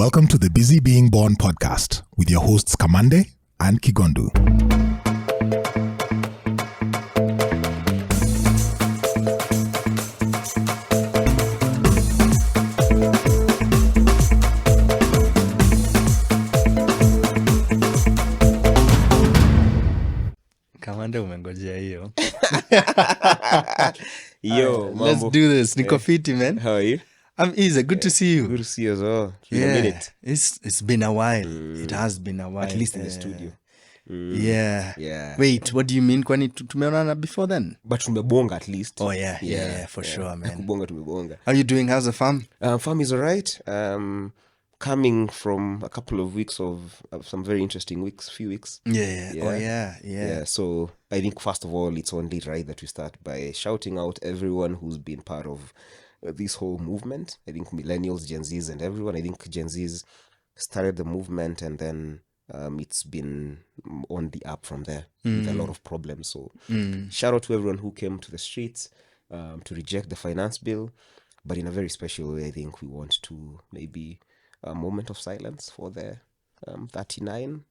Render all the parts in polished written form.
Welcome to the Busy Being Born podcast with your hosts Kamande and Kigondu. Kamande umengojea hiyo. Yo, Let's do this. Niko fiti, man. How are you? I'm easy. Good to see you. Good to see you as well. It's been a minute. It's been a while. It has been a while. At least in the studio. Yeah. Wait, what do you mean? Kwani tumeonana before then? But tumebonga at least. Oh yeah, for sure, man. Kubonga tumebonga. How you doing? How's the farm? Farm is alright. Coming from a couple of weeks of some very interesting few weeks. Yeah. Oh yeah. So I think first of all, it's only right that we start by shouting out everyone who's been part of this whole movement. I think millennials, Gen Zs, and everyone. I think Gen Zs started the movement, and then it's been on the up from there with a lot of problems. So shout out to everyone who came to the streets to reject the finance bill. But in a very special way, I think we want to maybe a moment of silence for the 39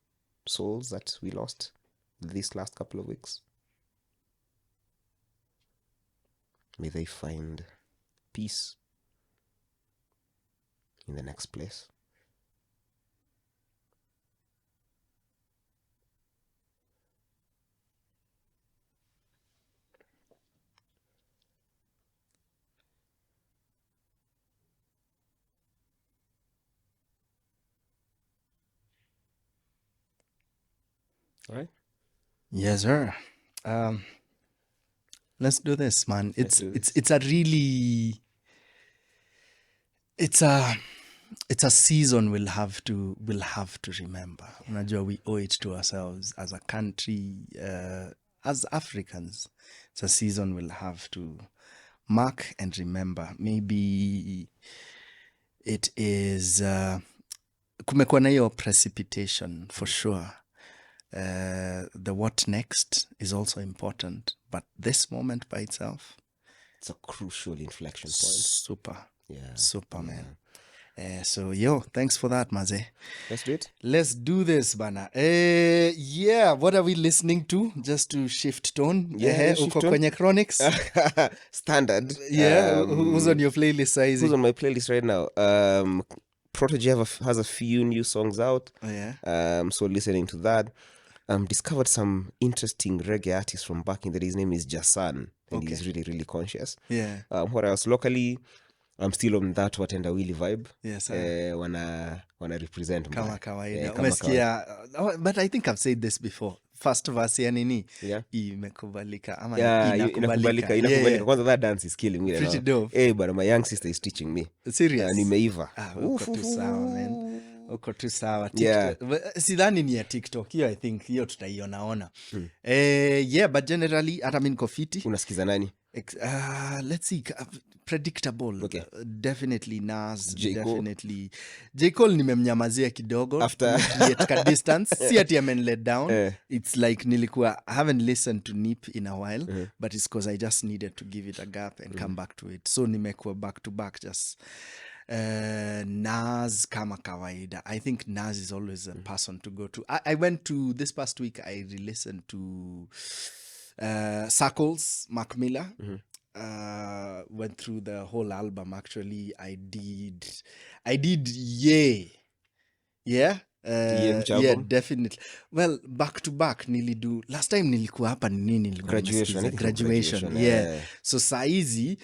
souls that we lost these last couple of weeks. May they find peace in the next place. All right. Yes, sir. Let's do this, man. It's a season we'll have to remember. Unajua, we owe it to ourselves as a country, as Africans. It's a season we'll have to mark and remember. Maybe it is kumekuwa na hiyo precipitation for sure. The what next is also important, but this moment by itself, it's a crucial inflection point. Super, man. So thanks for that, Maze. Let's do it. Let's do this, bana. What are we listening to? Just to shift tone. Uko kwenye Chronics. Standard. Who's on your playlist, Saizi? Who's on my playlist right now? Protege has a few new songs out. Oh yeah. So listening to that. Discovered some interesting reggae artists from back in the day. His name is Jasan, and he's really, really conscious. Yeah. What else? Locally, I'm still on that Watenda Willy vibe. Yes, wanna represent kama kawaida. Umesikia, but I think I've said this before. First verse ya nini? Yeah. Imekubalika ama inakubalika. Yeah. Kwanza that dance is killing me. Pretty dope. But my young sister is teaching me. Serious? Nimeiva. Uko tu sawa, man. Uko tu sawa. Yeah. Sidhani ni ya TikTok. Hiyo I think hiyo tutaionaona. But generally hata mimi niko fiti. Unasikiza nani? Let's see. Predictable. Okay. Definitely Nas. J. Cole. Definitely. J. Cole nimemnyamazia kidogo. After Create distance. See ati amen let down. It's like I haven't listened to Nip in a while, but it's because I just needed to give it a gap and come back to it. So nimekuwa back to back just Nas kama kawaida. I think Nas is always a person to go to. I went to this past week. I re-listened to Circles, Mac Miller. Went through the whole album. Actually, I did. Yeah, definitely. Well, back to back nilidu. Last time nilikuwa hapa nini? Graduation. Yeah. So saizi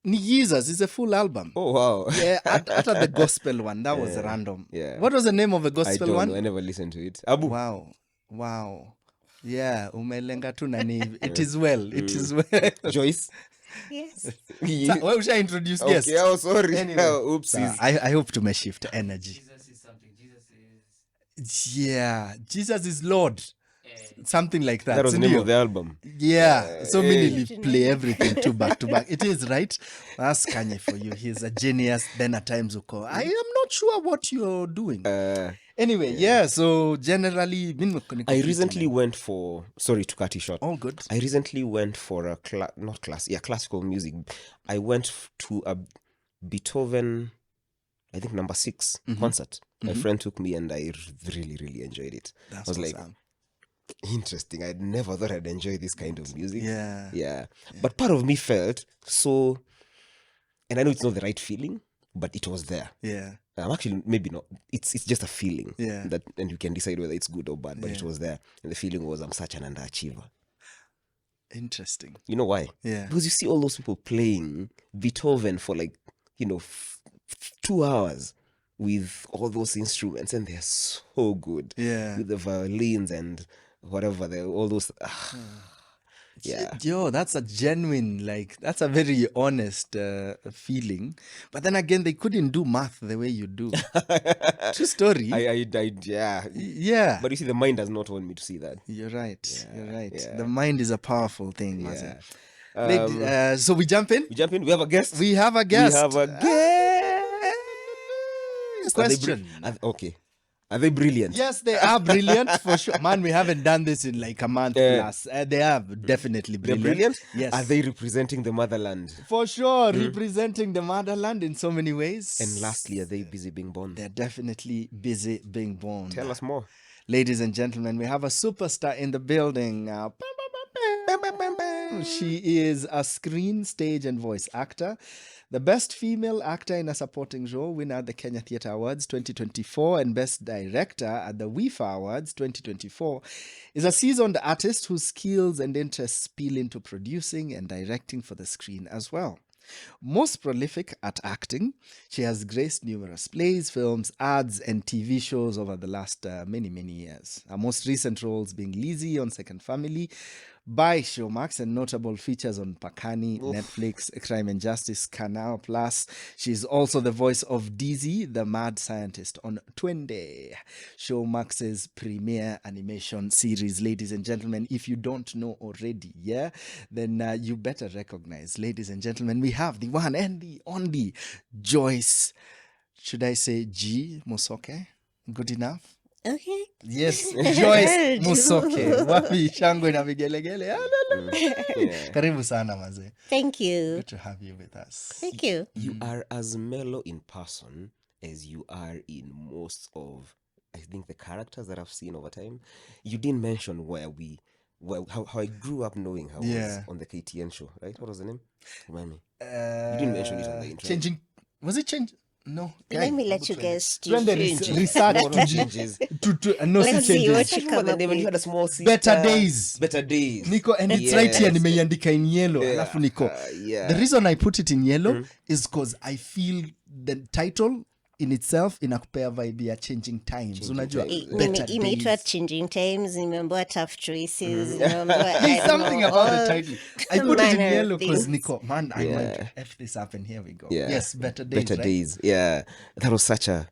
ni Jesus is a full album. Oh wow. Yeah, after the gospel one, that was random. Yeah. What was the name of the gospel one? I never listened to it. Abu. Wow. Yeah, umelenga tu nani. It is well. Joyce. Yes. Why should I introduce guests? Okay, oh sorry. Anyway, oopsies. I hope to my shift energy. Jesus is something. Jesus is... Yeah, Jesus is Lord. Something like that. That was the name of the album. Yeah. So many play everything two back to back. It is, right? That's Kanye for you. He's a genius. Then at times we'll I am not sure what you're doing. Anyway, so generally... I recently went for... Sorry to cut you short. Oh, good. I recently went for a... classical music. I went to a Beethoven, I think number 6 concert. My friend took me and I really, really enjoyed it. That's I was what's like, up. interesting. I'd never thought I'd enjoy this kind of music. Yeah. But part of me felt so, and I know it's not the right feeling, but it was there. Yeah. Actually, maybe not. It's just a feeling. Yeah. That, and you can decide whether it's good or bad, but it Yeah. was there. And the feeling was, I'm such an underachiever. Interesting. You know why? Yeah. Because you see all those people playing Beethoven for 2 hours with all those instruments, and they're so good. Yeah. With the violins and whatever, all those. Yeah. Yo, that's a genuine, that's a very honest feeling. But then again, they couldn't do math the way you do. True story. Yeah. Yeah. But you see, the mind does not want me to see that. You're right. You're right. yeah. The mind is a powerful thing, Yeah. Mazen. So we jump in? We jump in. We have a guest. We have a guest. We have a guest. Question. Okay. Are they brilliant? Yes, they are brilliant for sure. Man, we haven't done this in like a month plus. They are definitely They're brilliant. brilliant? Yes. Are they representing the motherland? For sure, representing the motherland in so many ways. And lastly, are they busy being born? They're definitely busy being born. Tell us more. Ladies and gentlemen, we have a superstar in the building. She is a screen, stage, and voice actor. The Best Female Actor in a Supporting Role winner at the Kenya Theatre Awards 2024 and Best Director at the WIFA Awards 2024 is a seasoned artist whose skills and interests spill into producing and directing for the screen as well. Most prolific at acting, she has graced numerous plays, films, ads, and TV shows over the last many years. Her most recent roles being Lizzie on Second Family, by Showmax, and notable features on Pakani, Netflix, Crime and Justice, Canal Plus. She's also the voice of Dizzy, the mad scientist, on Twende, Showmax's premier animation series. Ladies and gentlemen, if you don't know already, then you better recognize. Ladies and gentlemen, we have the one and the only Joyce. Should I say G Musoke? Good enough? Okay. Yes, Joyce Musoke. Wapi shangwe na vigelegele. Karibu sana maze. Thank you. Good to have you with us. Thank you. You are as mellow in person as you are in most of, I think, the characters that I've seen over time. You didn't mention how I grew up knowing her was on the KTN show, right? What was the name? Remind me. You didn't mention it on the intro. Was it change? No. Let me let you guess. Research Changes. Let's see what you come up You with. had a small sister. Better Days. Better Days. Nico, and it's right here, nimeiandika in yellow. Yeah. Alafu Nico. Yeah. The reason I put it in yellow is because I feel the title in itself inakupea vibe ya changing times. Unajua, Better Imeitwa Days. Changing Times, nimeambiwa Tough Choices, nimeambiwa There's something about the title. I put it in manner of yellow because things. Nico, man, I want to F this up, and here we go. Yeah. Yes, Better Days. Better right? Days. Yeah. That was such a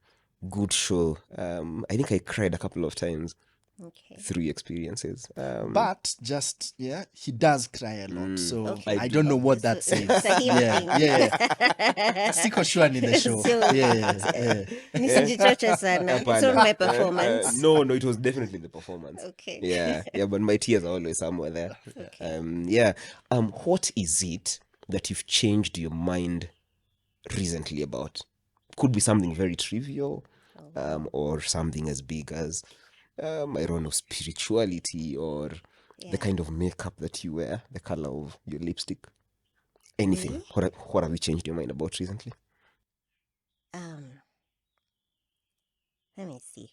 good show. I think I cried a couple of times Okay. through experiences. But just he does cry a lot. So Okay. I don't know what that So says. it's a him thing. Siko Shwan in the show. So- Yeah. Nisijichoche sana. It's all my performance. No, it was definitely the performance. Okay. Yeah, but my tears are always somewhere there. Okay. What is it that you've changed your mind recently about? Could be something very trivial, or something as big as, I don't know, spirituality, or the kind of makeup that you wear, the color of your lipstick, anything. What have you changed your mind about recently? Let me see.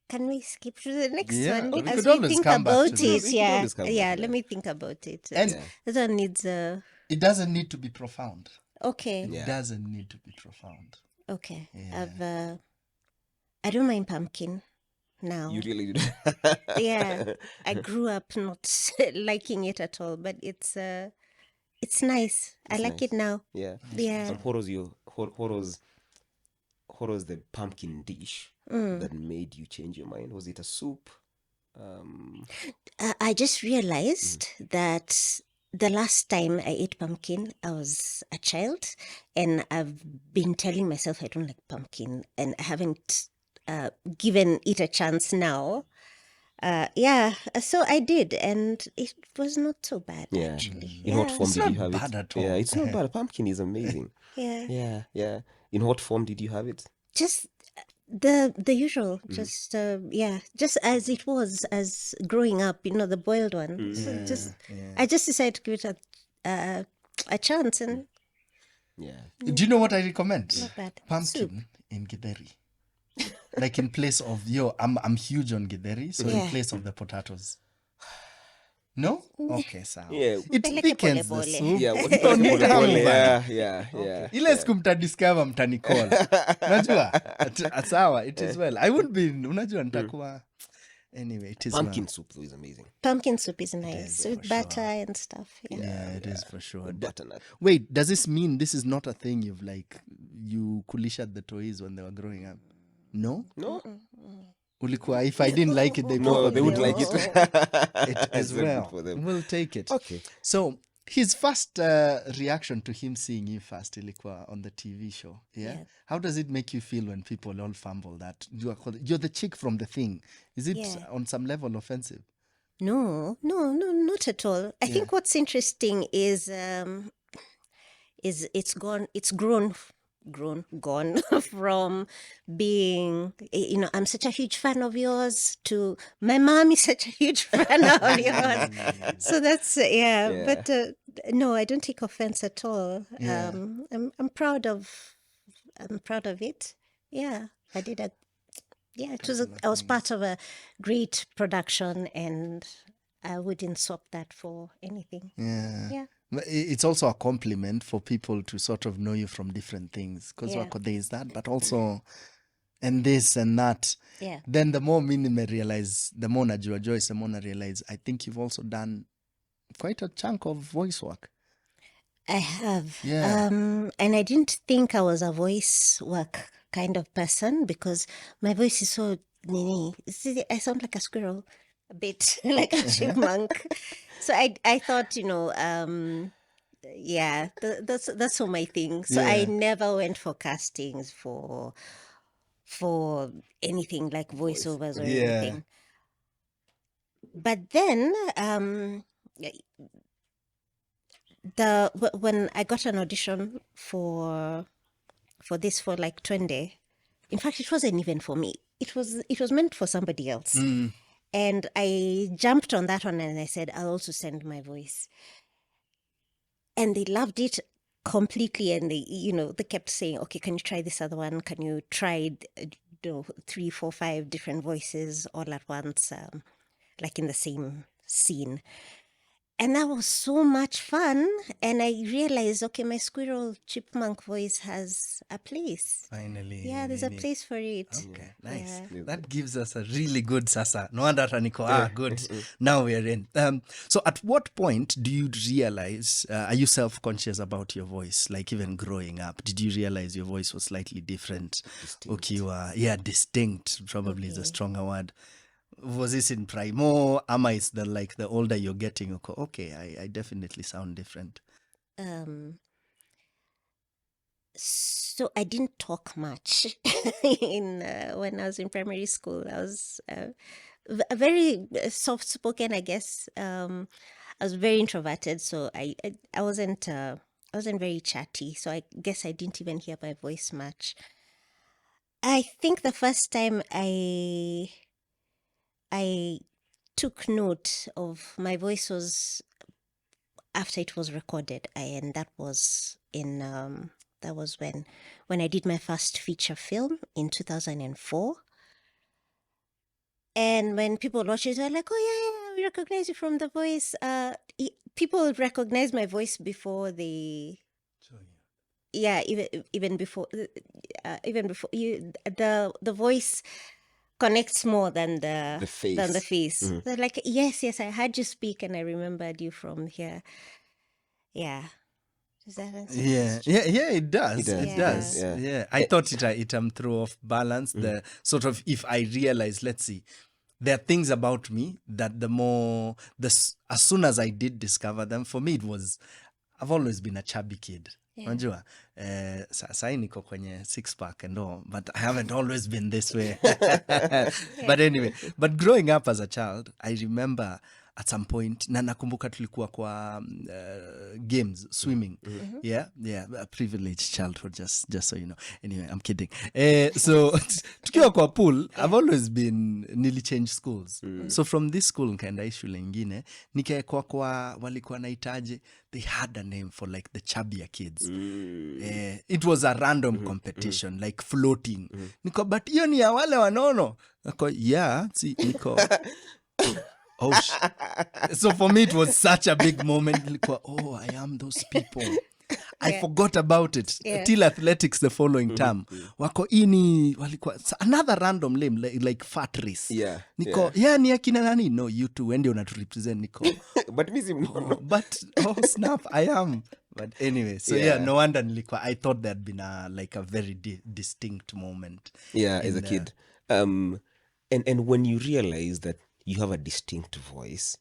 Can we skip to the next Yeah, one? we As could we always think come back to about this. We it, could yeah. always come back Yeah, to let that. me think about it. And This one needs it doesn't need to be profound. okay. Yeah. It doesn't need to be profound. Okay. Yeah. I don't mind pumpkin now. You really did. Yeah. I grew up not liking it at all, but it's nice. I It's like nice. it now. Yeah. Yeah. And what was the pumpkin dish that made you change your mind? Was it a soup? I just realized that the last time I ate pumpkin, I was a child, and I've been telling myself I don't like pumpkin, and I haven't given it a chance now. Yeah, so I did, and it was not so bad Yeah. actually. In what Yeah, form It's did not you have bad it? at Yeah, all. it's not bad. Pumpkin is amazing. yeah. Yeah. In what form did you have it? Just the usual, just yeah, just as it was as growing up, the boiled one. So just I just decided to give it a chance, and Yeah. Do you know what I recommend? not bad. Soup. Pumpkin in githeri. Like in place of I'm huge on githeri, so in Yeah. place of the potatoes. No? Okay, sawa. Yeah. It Peleke thickens pole the pole. soup. Yeah, You what don't need tamu bana. yeah. Ile siku mtadiscover mtanikola. Unajua? Sawa, it is well. I wouldn't be, unajua nitakuwa. Anyway, it is Pumpkin well. soup though is amazing. Pumpkin soup is nice is, with for butter and stuff. Yeah. Yeah, it is for sure. With butternut. Wait, does this mean this is not a thing you kulisha the toys when they were growing up? No? No? Ulikuwa, if I didn't like it, they No, probably they would like it. it It's as very good well. for them. We'll take it. Okay. So his first reaction to him seeing you first ilikuwa on the TV show. Yeah? Yeah. How does it make you feel when people all fumble that you're the chick from the thing? Is it Yeah. on some level offensive? No, not at all. I think what's interesting is it's grown from being, I'm such a huge fan of yours to my mom is such a huge fan of yours. So that's Yeah. but no, I don't take offense at all. Yeah. I'm proud of it. Yeah, I did it was I was part of a great production, and I wouldn't swap that for anything. Yeah. Yeah. But it's also a compliment for people to sort of know you from different things. Because Yeah. there is that, but also, and this and that. Yeah. Then the more me realize, the more najua Joyce, the more I realize, I think you've also done quite a chunk of voice work. I have. Yeah. And I didn't think I was a voice work kind of person because my voice is so nini. See, I sound like a squirrel, a bit like a chipmunk. So I thought, yeah, that's all my thing. So I Yeah. never went for castings for anything like voiceovers or Yeah. anything. But then when I got an audition for this for like Twende, in fact it wasn't even for me. It was meant for somebody else. And I jumped on that one and I said, I'll also send my voice. And they loved it completely. And they kept saying, okay, can you try this other one? Can you try 3, 4, 5 different voices all at once, like in the same scene? And that was so much fun. And I realized, okay, my squirrel chipmunk voice has a place. Finally. Yeah, there's a place for it. Okay, nice. Yeah. That gives us a really good sasa. No wonder Taniko, good. Now we're in. So at what point do you realize, are you self-conscious about your voice? Like even growing up, did you realize your voice was slightly different? Okay, distinct probably is a stronger word. Was this in primo? Ama it's the older you're getting, okay, I definitely sound different. So I didn't talk much when I was in primary school. I was a very soft-spoken, I guess. I was very introverted, so I wasn't very chatty. So I guess I didn't even hear my voice much. I think the first time I took note of my voice was after it was recorded, and that was when I did my first feature film in 2004. And when people watched it, they're like, "Oh yeah, we recognize you from the voice." People recognize my voice before they. Yeah, even before you, the voice connects more than the face. They're like, yes, I heard you speak and I remembered you from here. Yeah. Does that answer? Yeah, it does. It does. Yeah. Yeah. I thought it throw off balance. The sort of, if I realize, let's see, there are things about me that as soon as I did discover them, for me it was I've always been a chubby kid. Unajua, sahi niko kwenye six pack and all, but I haven't always been this way. But anyway, but growing up as a child, I remember at some point, na nakumbuka tulikuwa kwa games, swimming. Yeah, a privileged childhood, just so you know. Anyway, I'm kidding. So, tukiwa kwa pool, I've always been, change schools. So from this school, nikaenda shule ingine, nikaekwa kwa walikuwa naitaje, they had a name for like the chubbier kids. It was a random competition, like floating. Niko, but hiyo ni ya wale wanono. Niko, yeah, see, niko... Oh, so for me it was such a big moment. Like, oh, I am those people. I forgot about it till athletics the following term. Wako ini walikuwa another random name like fat race. Niko ni akina nani? No, you two when you to represent Niko. But snap, I am. But anyway, so no wonder nilikuwa. I thought there'd been a very distinct moment. As a kid. And when you realize that you have a distinct voice,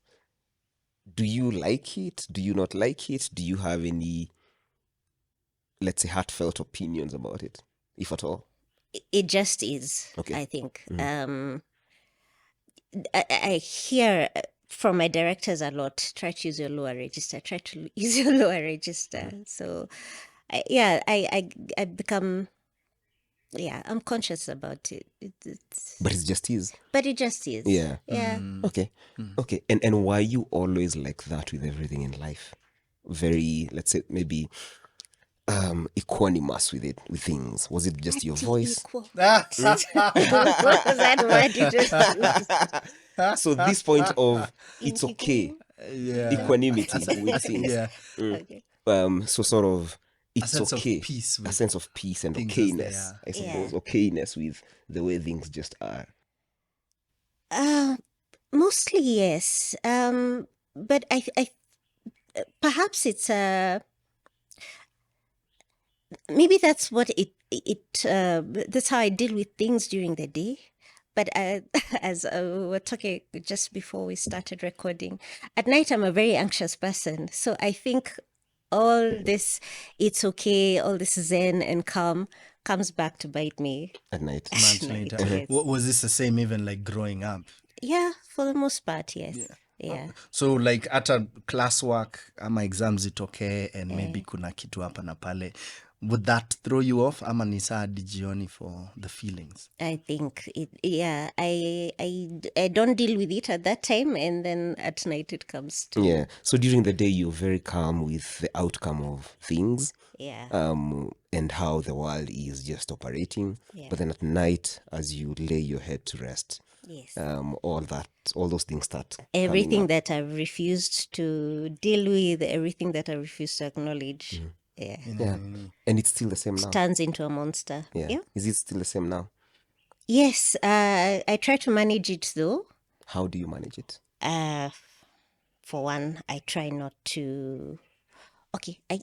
do you like it? Do you not like it? Do you have any, let's say, heartfelt opinions about it, if at all? It just is, okay. I think. I hear from my directors a lot, try to use your lower register, So, I become... I'm conscious about it. But it just is. But it just is. Yeah. Okay. Okay. And why you always like that with everything in life? Very, let's say, maybe equanimous with things. Was it just your voice? What was that word you just used? So this point of it's okay. Equanimity with things. Okay. So sort of it's a sense okay. Of peace a sense of peace and okayness, I suppose. Okayness with the way things just are. Mostly yes. But I perhaps it's maybe that's what that's how I deal with things during the day. But as we were talking just before we started recording, at night I'm a very anxious person. So I think all this, it's okay, all this zen and calm comes back to bite me. At night. Months later. Was this the same even like growing up? Yeah, for the most part, yes. Yeah. So like at a classwork, ama exams itoke and maybe kuna kitu hapa na pale, would that throw you off? Ama ni saa hadi jioni for the feelings? I think I don't deal with it at that time, and then at night it comes to... Yeah. So during the day you're very calm with the outcome of things. Yeah. And how the world is just operating. Yeah. But then at night, as you lay your head to rest, Yes. all those things start. Everything that I've refused to deal with, everything that I refused to acknowledge. Yeah. And it's still the same now. Turns into a monster. Yeah. Is it still the same now? Yes. I try to manage it though. How do you manage it? For one, I try not to... Okay, I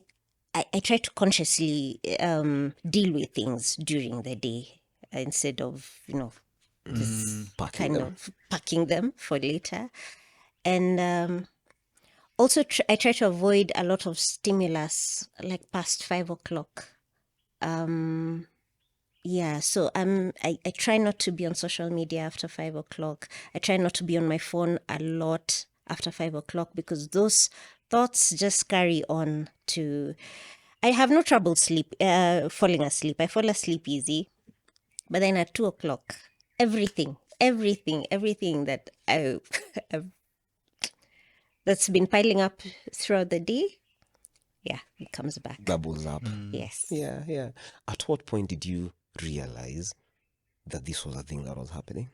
try to consciously deal with things during the day instead of, just packing them for later. And also I try to avoid a lot of stimulus like past 5 o'clock. So I try not to be on social media after 5 o'clock. I try not to be on my phone a lot after 5 o'clock because those thoughts just carry on to... I have no trouble falling asleep. I fall asleep easy. But then at 2 o'clock, everything that that's been piling up throughout the day, it comes back. Bubbles up. Yes. Yeah. At what point did you realize that this was a thing that was happening?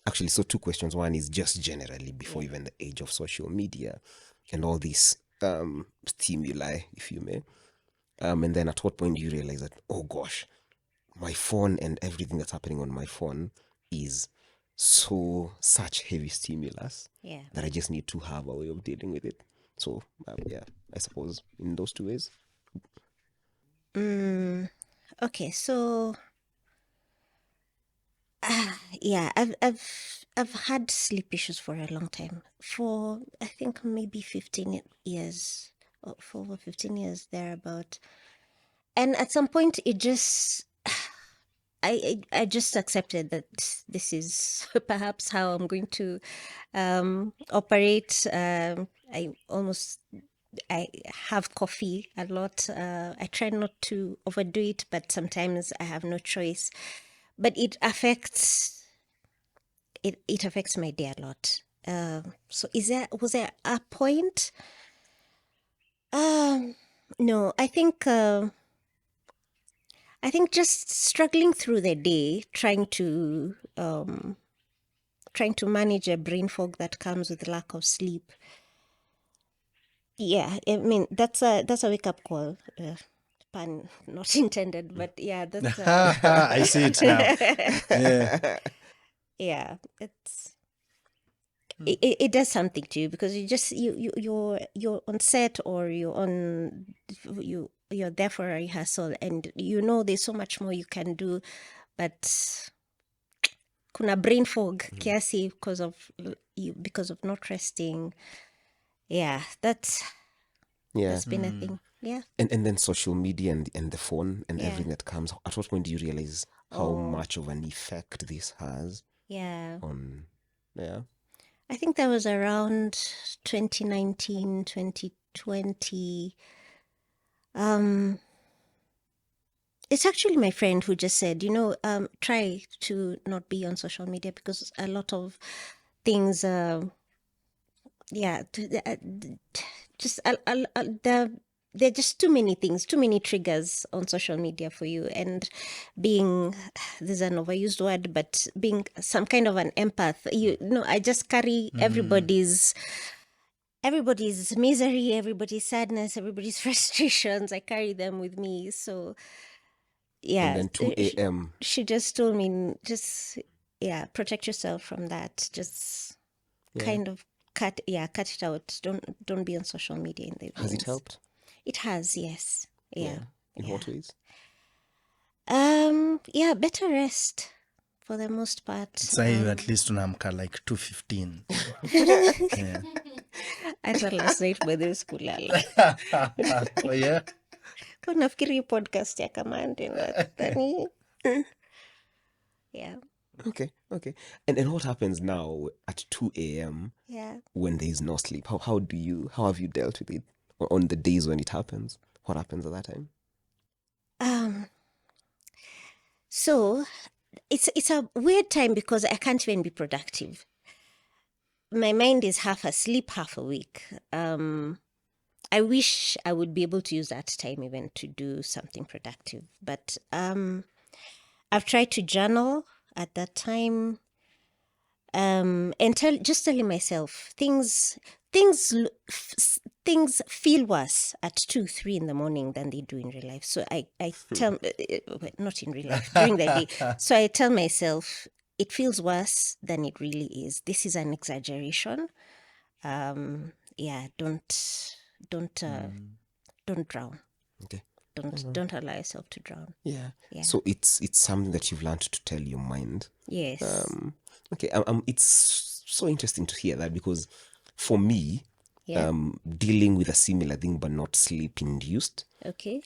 Actually, so 2 questions. One is just generally before even the age of social media and all these stimuli, if you may. And then at what point do you realize that, oh gosh, my phone and everything that's happening on my phone is such heavy stimulus that I just need to have a way of dealing with it. So, I suppose in those 2 ways. Okay, so Yeah, I've had sleep issues for a long time. For I think maybe 15 years, or for over 15 years thereabout. And at some point, it just I just accepted that this is perhaps how I'm going to operate. I have coffee a lot. I try not to overdo it, but sometimes I have no choice. But it affects my day a lot. So was there a point? No, I think just struggling through the day, trying to manage a brain fog that comes with lack of sleep. Yeah, I mean that's a wake up call. Pun not intended, but yeah, that's I see it now. Yeah. yeah, it does something to you because you're on set or you're there for a rehearsal and there's so much more you can do, but kuna brain fog kiasi because of not resting. Yeah, that's been a thing. Yeah. And then social media and the phone and Yeah. everything that comes. At what point do you realize how much of an effect this has Yeah. on? Yeah. I think that was around 2019, 2020. It's actually my friend who just said, try to not be on social media because a lot of things, just there are just too many things, too many triggers on social media for you. And being, this is an overused word, but being some kind of an empath, I just carry everybody's misery, everybody's sadness, everybody's frustrations. I carry them with me. So yeah. And then 2 a.m. She just told me, protect yourself from that. Just kind of cut it out. Don't be on social media in the evenings. Has it helped? It has, yes. Yeah. In what ways? Better rest for the most part. Sasa hivi at least unaamka like 2:15. Yeah. Hata last night by the kulala. Oh, yeah. Kwa nafikiri podcast ya Kamande nadhani. Yeah. Okay. And what happens now at 2 a.m. Yeah. when there is no sleep? How have you dealt with it on the days when it happens? What happens at that time? So it's a weird time because I can't even be productive. My mind is half asleep, half awake. I wish I would be able to use that time even to do something productive, but I've tried to journal at that time, and telling myself things feel worse at 2-3 in the morning than they do in real life. So I tell not in real life, during the day. So I tell myself it feels worse than it really is. This is an exaggeration. Don't drown. Okay. Don't allow yourself to drown. Yeah. Yeah. So it's something that you've learned to tell your mind. Yes. Okay. It's so interesting to hear that because for me, Yeah. dealing with a similar thing but not sleep induced, Okay.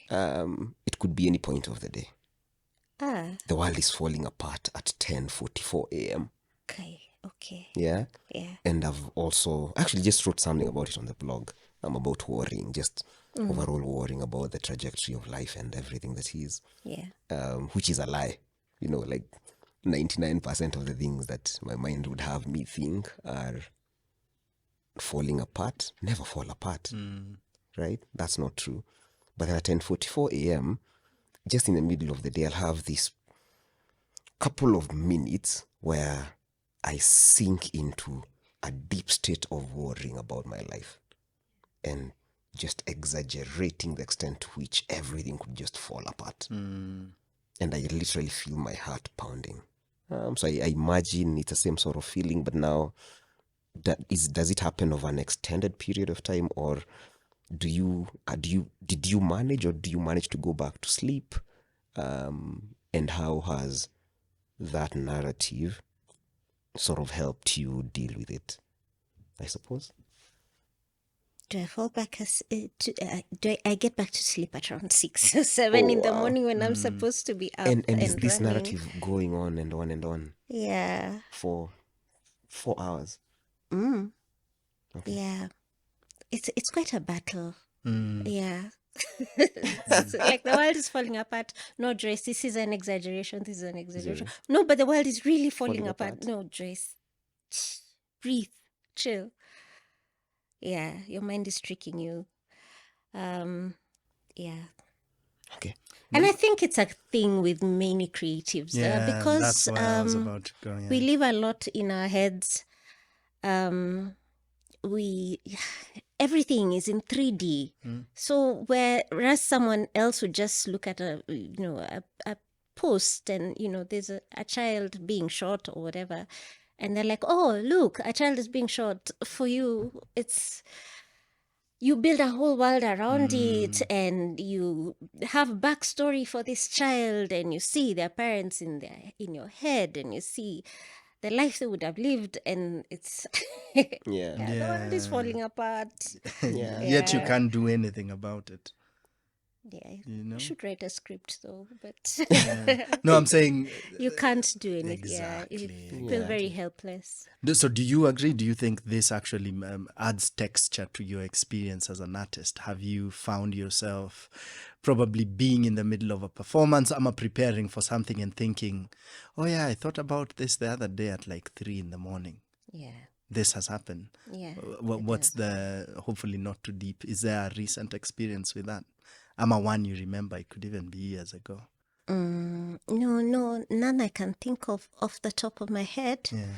it could be any point of the day. The world is falling apart at 10:44 a.m. Okay. Yeah. Yeah. And I've also actually just wrote something about it on the blog. I'm about worrying, just overall worrying about the trajectory of life and everything that is. Yeah. Which is a lie. Like 99% of the things that my mind would have me think are falling apart, never fall apart. Right? That's not true. But at 10:44 a.m., just in the middle of the day, I'll have this couple of minutes where I sink into a deep state of worrying about my life and just exaggerating the extent to which everything could just fall apart. And I literally feel my heart pounding. So I imagine it's the same sort of feeling, but now does it happen over an extended period of time, or did you manage, or do you manage to go back to sleep? And how has that narrative sort of helped you deal with it, I suppose? Do I fall back do I get back to sleep at around 6 or 7 in the wow. morning when I'm supposed to be up And and is this running? narrative going on and on and on Yeah. for 4 hours? Mm. Okay. Yeah. It's quite a battle. Mm. Yeah. It's like the world is falling apart. No, Joyce, this is an exaggeration. This is an exaggeration. No, but the world is really falling apart. No, Joyce. Breathe. Chill. Yeah, your mind is tricking you. Yeah. Okay. And I think it's a thing with many creatives Yeah, because that's why I was about to go. Yeah. we live a lot in our heads. We everything is in 3D. So whereas someone else would just look at a post and there's a child being shot or whatever, and they're like, oh look, a child is being shot. For you, it's you build a whole world around it, and you have backstory for this child, and you see their parents in your head, and you see the life they would have lived, and it's Yeah. the world is falling apart. Yeah. Yet you can't do anything about it. Yeah, You know? you should write a script though, but No, I'm saying. you can't do anything. Exactly, Yeah, you feel very helpless. So, do you agree? Do you think this actually adds texture to your experience as an artist? Have you found yourself probably being in the middle of a performance, preparing for something and thinking, oh yeah, I thought about this the other day at like 3 a.m. Yeah, This has happened. yeah. What's hopefully not too deep, is there a recent experience with that? One you remember? It could even be years ago. No, none I can think of off the top of my head. Yeah.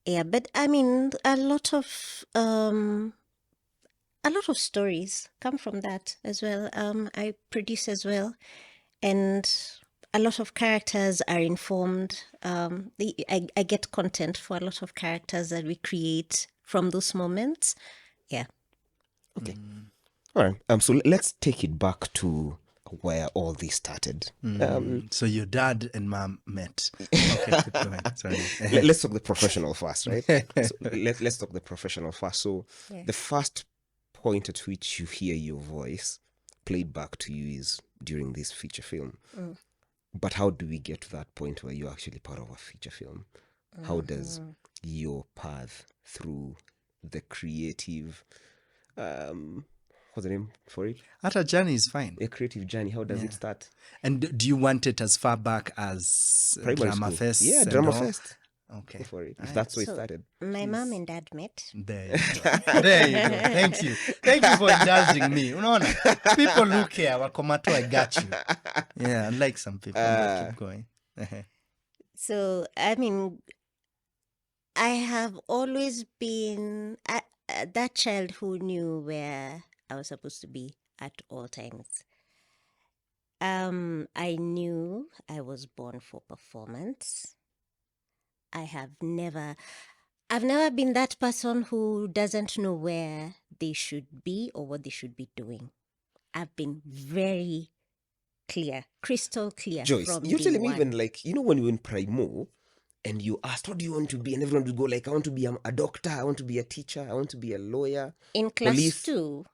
Yeah, but I mean, a lot of stories come from that as well. I produce as well, and a lot of characters are informed. I get content for a lot of characters that we create from those moments. Yeah. Okay. All right. So let's take it back to where all this started. So your dad and mom met. Okay, keep going. Sorry. Let's talk the professional first, right? So let's talk the professional first. So the first point at which you hear your voice played back to you is during this feature film. But how do we get to that point where you're actually part of a feature film? How does your path through the creative what's the name for it? Ata journey is fine. A creative journey. How does it start? And do you want it as far back as Primary Drama school. Fest? Yeah, and Drama all? Fest. Okay. Go for it. If that's where it started. My mom and dad met. There you go. There you go. Thank you. Thank you for indulging me. Unaona? People look here. Wakomato, I got you. Yeah, unlike some people. But keep going. So, I mean, I have always been that child who knew where I was supposed to be at all times. I knew I was born for performance. I've never been that person who doesn't know where they should be or what they should be doing. I've been very clear, crystal clear. Joyce, from you're day telling me one. even like, when you were in Primo and you asked, what do you want to be? And everyone would go like, I want to be a doctor, I want to be a teacher, I want to be a lawyer. In class police. 2,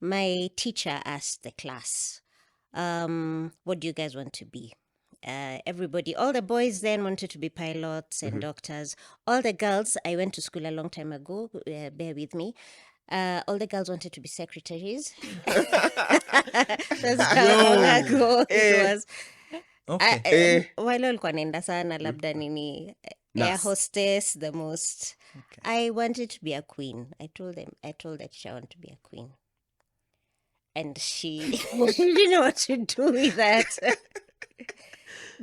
my teacher asked the class, what do you guys want to be? Everybody, all the boys then wanted to be pilots and doctors. All the girls, I went to school a long time ago, bear with me. All the girls wanted to be secretaries. That's how long ago it was. Okay. Wale walikuwa naenda sana labda nini air hostess the most. I wanted to be a queen. I told the teacher I want to be a queen. And she didn't know what to do with that.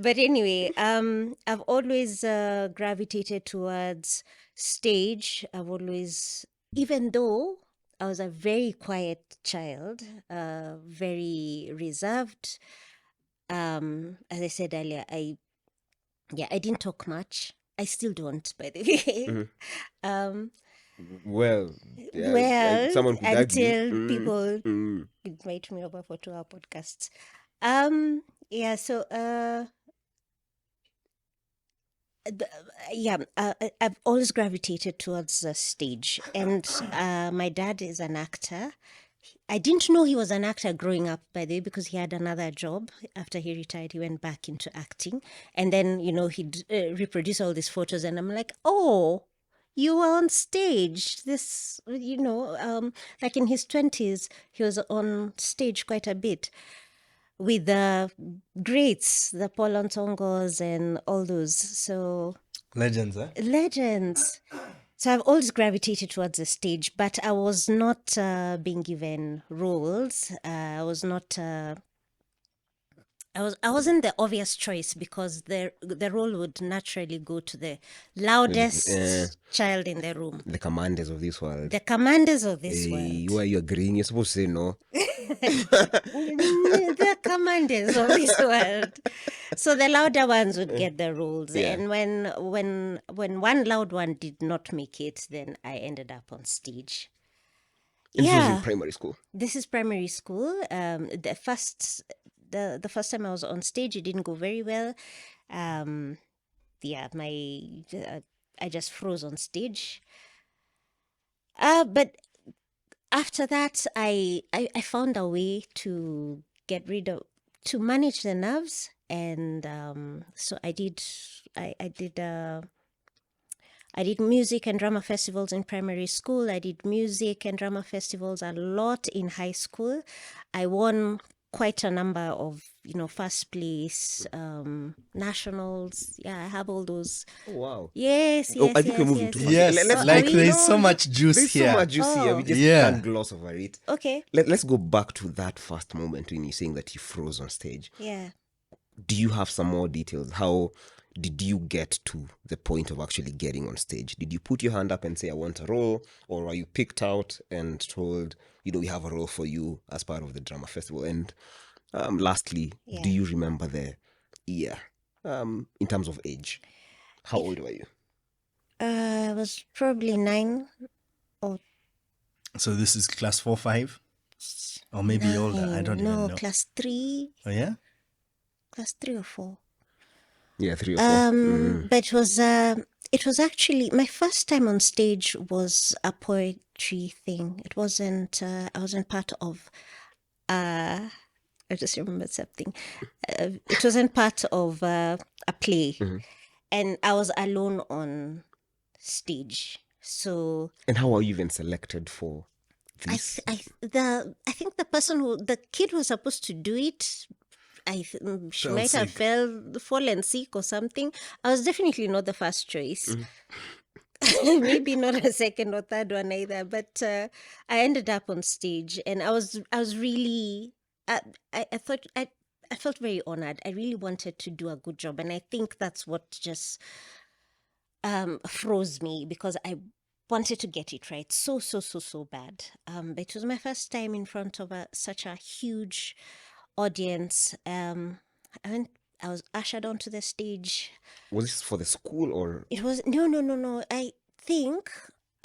But anyway, I've always gravitated towards stage. I've always, even though I was a very quiet child, very reserved. As I said earlier, I didn't talk much. I still don't, by the way. Well, someone could until argue. people invite me over for 2-hour podcasts. So Yeah, I've always gravitated towards the stage, and my dad is an actor. I didn't know he was an actor growing up, by the way, because he had another job. After he retired, he went back into acting, and then he'd reproduce all these photos, and I'm like, oh, you were on stage. This, like in his 20s, he was on stage quite a bit with the greats, the Paul Ontongos and all those. So Legends, eh? legends. So I've always gravitated towards the stage, but I was not being given roles. I was not. I wasn't the obvious choice because the role would naturally go to the loudest child in the room, The commanders of this world. the commanders of this world. You are you agreeing? You're supposed to say no. The commanders of this world. So the louder ones would get the roles, Yeah. and when one loud one did not make it, then I ended up on stage. And this was Yeah, in primary school. this is primary school. The first time I was on stage, it didn't go very well. Yeah, I just froze on stage. But after that, I found a way to to manage the nerves, and so I did music and drama festivals in primary school. I did music and drama festivals a lot in high school. I won quite a number of first place nationals. Yeah, I have all those. Oh wow. Yes, Oh, yes, I think yes, we're moving yes, too yes. fast. Yes, Let's like we there's so know- much juice There's here. so much juice here. We Oh. just Yeah. can't gloss over it. Okay. Let's go back to that first moment when you're saying that you froze on stage. Yeah. Do you have some more details? How did you get to the point of actually getting on stage? Did you put your hand up and say, I want a role? Or were you picked out and told, we have a role for you as part of the drama festival? And lastly, Yeah. do you remember the year in terms of age? How old were you? I was probably 9 or So this is class 4, 5? Or maybe older. I 9. don't No, even know. class 3, Oh, yeah? class 3 or 4. Yeah, 3 or 4. But it was actually my first time on stage was a poetry thing. It wasn't. I wasn't part of. I just remembered something. It wasn't part of a play, and I was alone on stage. So And how are you even selected for this? I think the person the kid who was supposed to do it, she Fell might have sick. fallen sick or something. I was definitely not the first choice. Maybe not a second or third one either. But I ended up on stage, and I was really. I thought I felt very honored. I really wanted to do a good job, and I think that's what just froze me, because I wanted to get it right so bad. But it was my first time in front of such a huge audience. I was ushered onto the stage. Was this for the school or? It was no. I think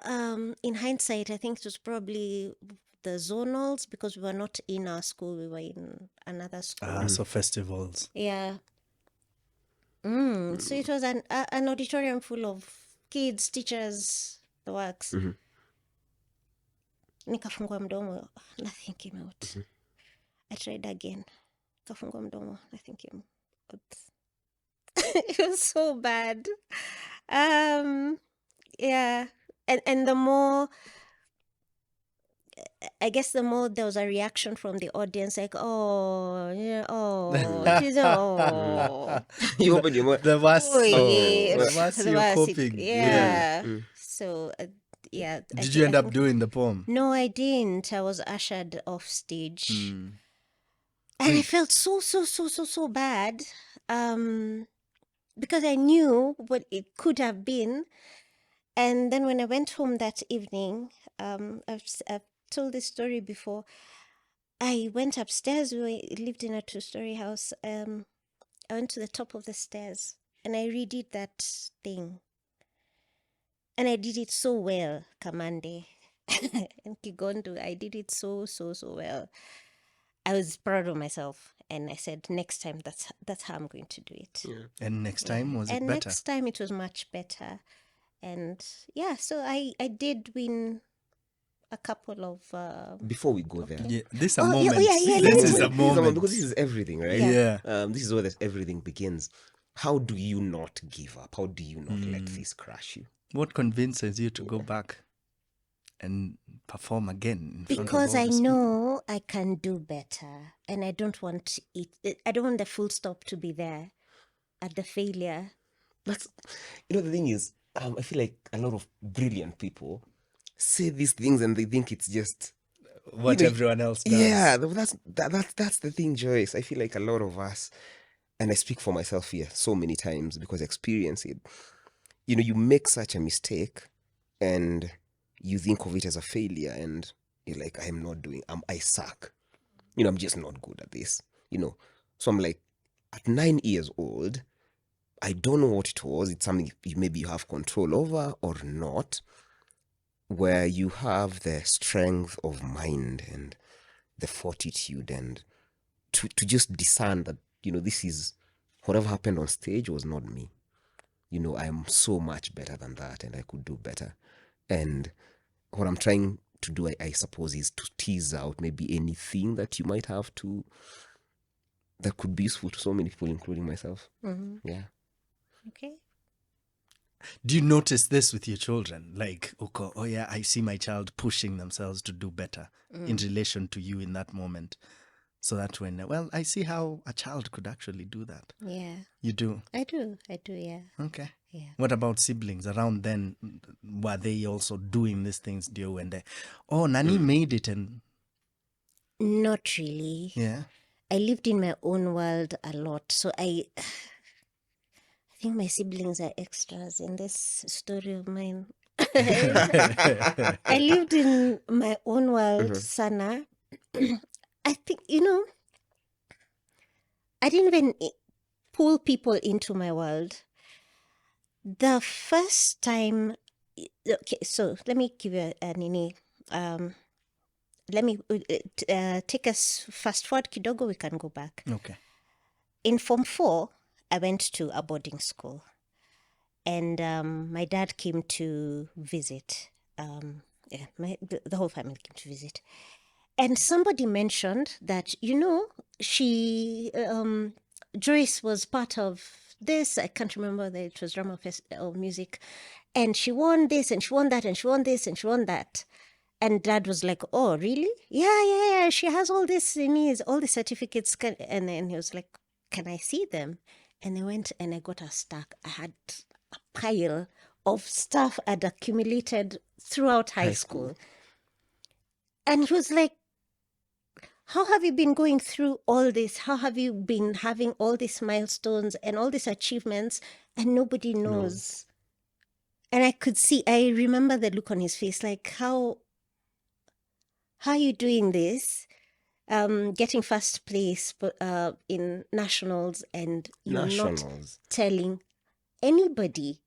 in hindsight, I think it was probably the zonals, because we were not in our school, we were in another school. So festivals. Yeah. So it was an auditorium full of kids, teachers, the works. Nikafungua mdomo, nothing came out. I tried again. Nikafungua mdomo, nothing came out. It was so bad. Yeah. And the more, I guess, the more there was a reaction from the audience, like, oh, yeah, oh, she's, oh. You opened your mouth. The worst. Oh, The yes. worst The you're worst, coping. Yeah. So, yeah. Did you end up doing the poem? No, I didn't. I was ushered off stage. And I felt so bad. Because I knew what it could have been. And then when I went home that evening, I've told this story before. I went upstairs. We lived in a 2-story house. I went to the top of the stairs and I redid that thing. And I did it so well, Kamande and Kigondo. I did it so well. I was proud of myself. And I said, next time, that's how I'm going to do it. And next time, was it And better? next time it was much better. And yeah, so I did win a couple of Before we go there, Yeah, this is a Oh, yeah, moment. yeah, yeah, This let me is tell- a moment. because this is everything, right? Yeah. This is where everything begins. How do you not give up? How do you not let this crush you? What convinces you to go back and perform again in front of because all I these people? know I can do better, and I don't want it. I don't want the full stop to be there at the failure. That's, the thing is, I feel like a lot of brilliant people say these things and they think it's just What know, everyone else does. Yeah, that's the thing, Joyce. I feel like a lot of us, and I speak for myself here so many times because I experience it. You make such a mistake, and you think of it as a failure, and you're like, I suck. I'm just not good at this. So I'm like, at 9 years old, I don't know what it was. It's something maybe you have control over or not, where you have the strength of mind and the fortitude and to just discern that, this is whatever happened on stage was not me. I'm so much better than that and I could do better. And what I'm trying to do, I suppose, is to tease out maybe anything that you might have that could be useful to so many people, including myself. Yeah. Okay. Do you notice this with your children? Like, okay, oh yeah, I see my child pushing themselves to do better in relation to you in that moment. So that when, I see how a child could actually do that. Yeah. You do? I do. Yeah. Okay. Yeah. What about siblings? Around then, were they also doing these things, dear, when they, Nani made it and... Not really. Yeah. I lived in my own world a lot, so I think my siblings are extras in this story of mine. I lived in my own world, Sana. I think, I didn't even pull people into my world. The first time, okay, so let me give you a nini. Let me take us fast forward kidogo, we can go back. Okay. In Form 4, I went to a boarding school. And my dad came to visit. The whole family came to visit. And somebody mentioned that, she, Joyce was part of this. I can't remember that it was drama or music. And she won this and she won that and she won this and she won that. And Dad was like, oh, really? Yeah. She has all this all the certificates. And then he was like, can I see them? And I went and I got a stack. I had a pile of stuff I'd accumulated throughout high school. And he was like, how have you been going through all this? How have you been having all these milestones and all these achievements and nobody knows? No. And I remember the look on his face, like, how are you doing this? Getting first place in nationals and you're not telling anybody.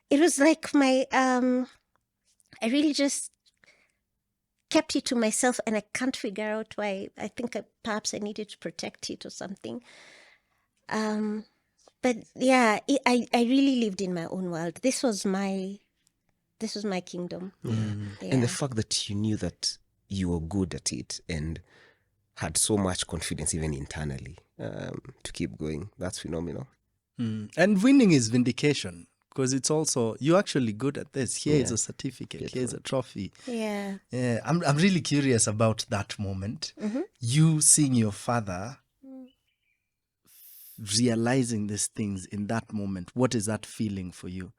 It was like I really just kept it to myself and I can't figure out why. I think perhaps I needed to protect it or something. But yeah, I really lived in my own world. This was my kingdom. Yeah. And the fact that you knew that you were good at it and had so much confidence even internally to keep going, that's phenomenal. And winning is vindication. Because it's also, you're actually good at this. Here's a certificate. Here's a trophy. Yeah. Yeah. I'm really curious about that moment. You seeing your father realizing these things in that moment. What is that feeling for you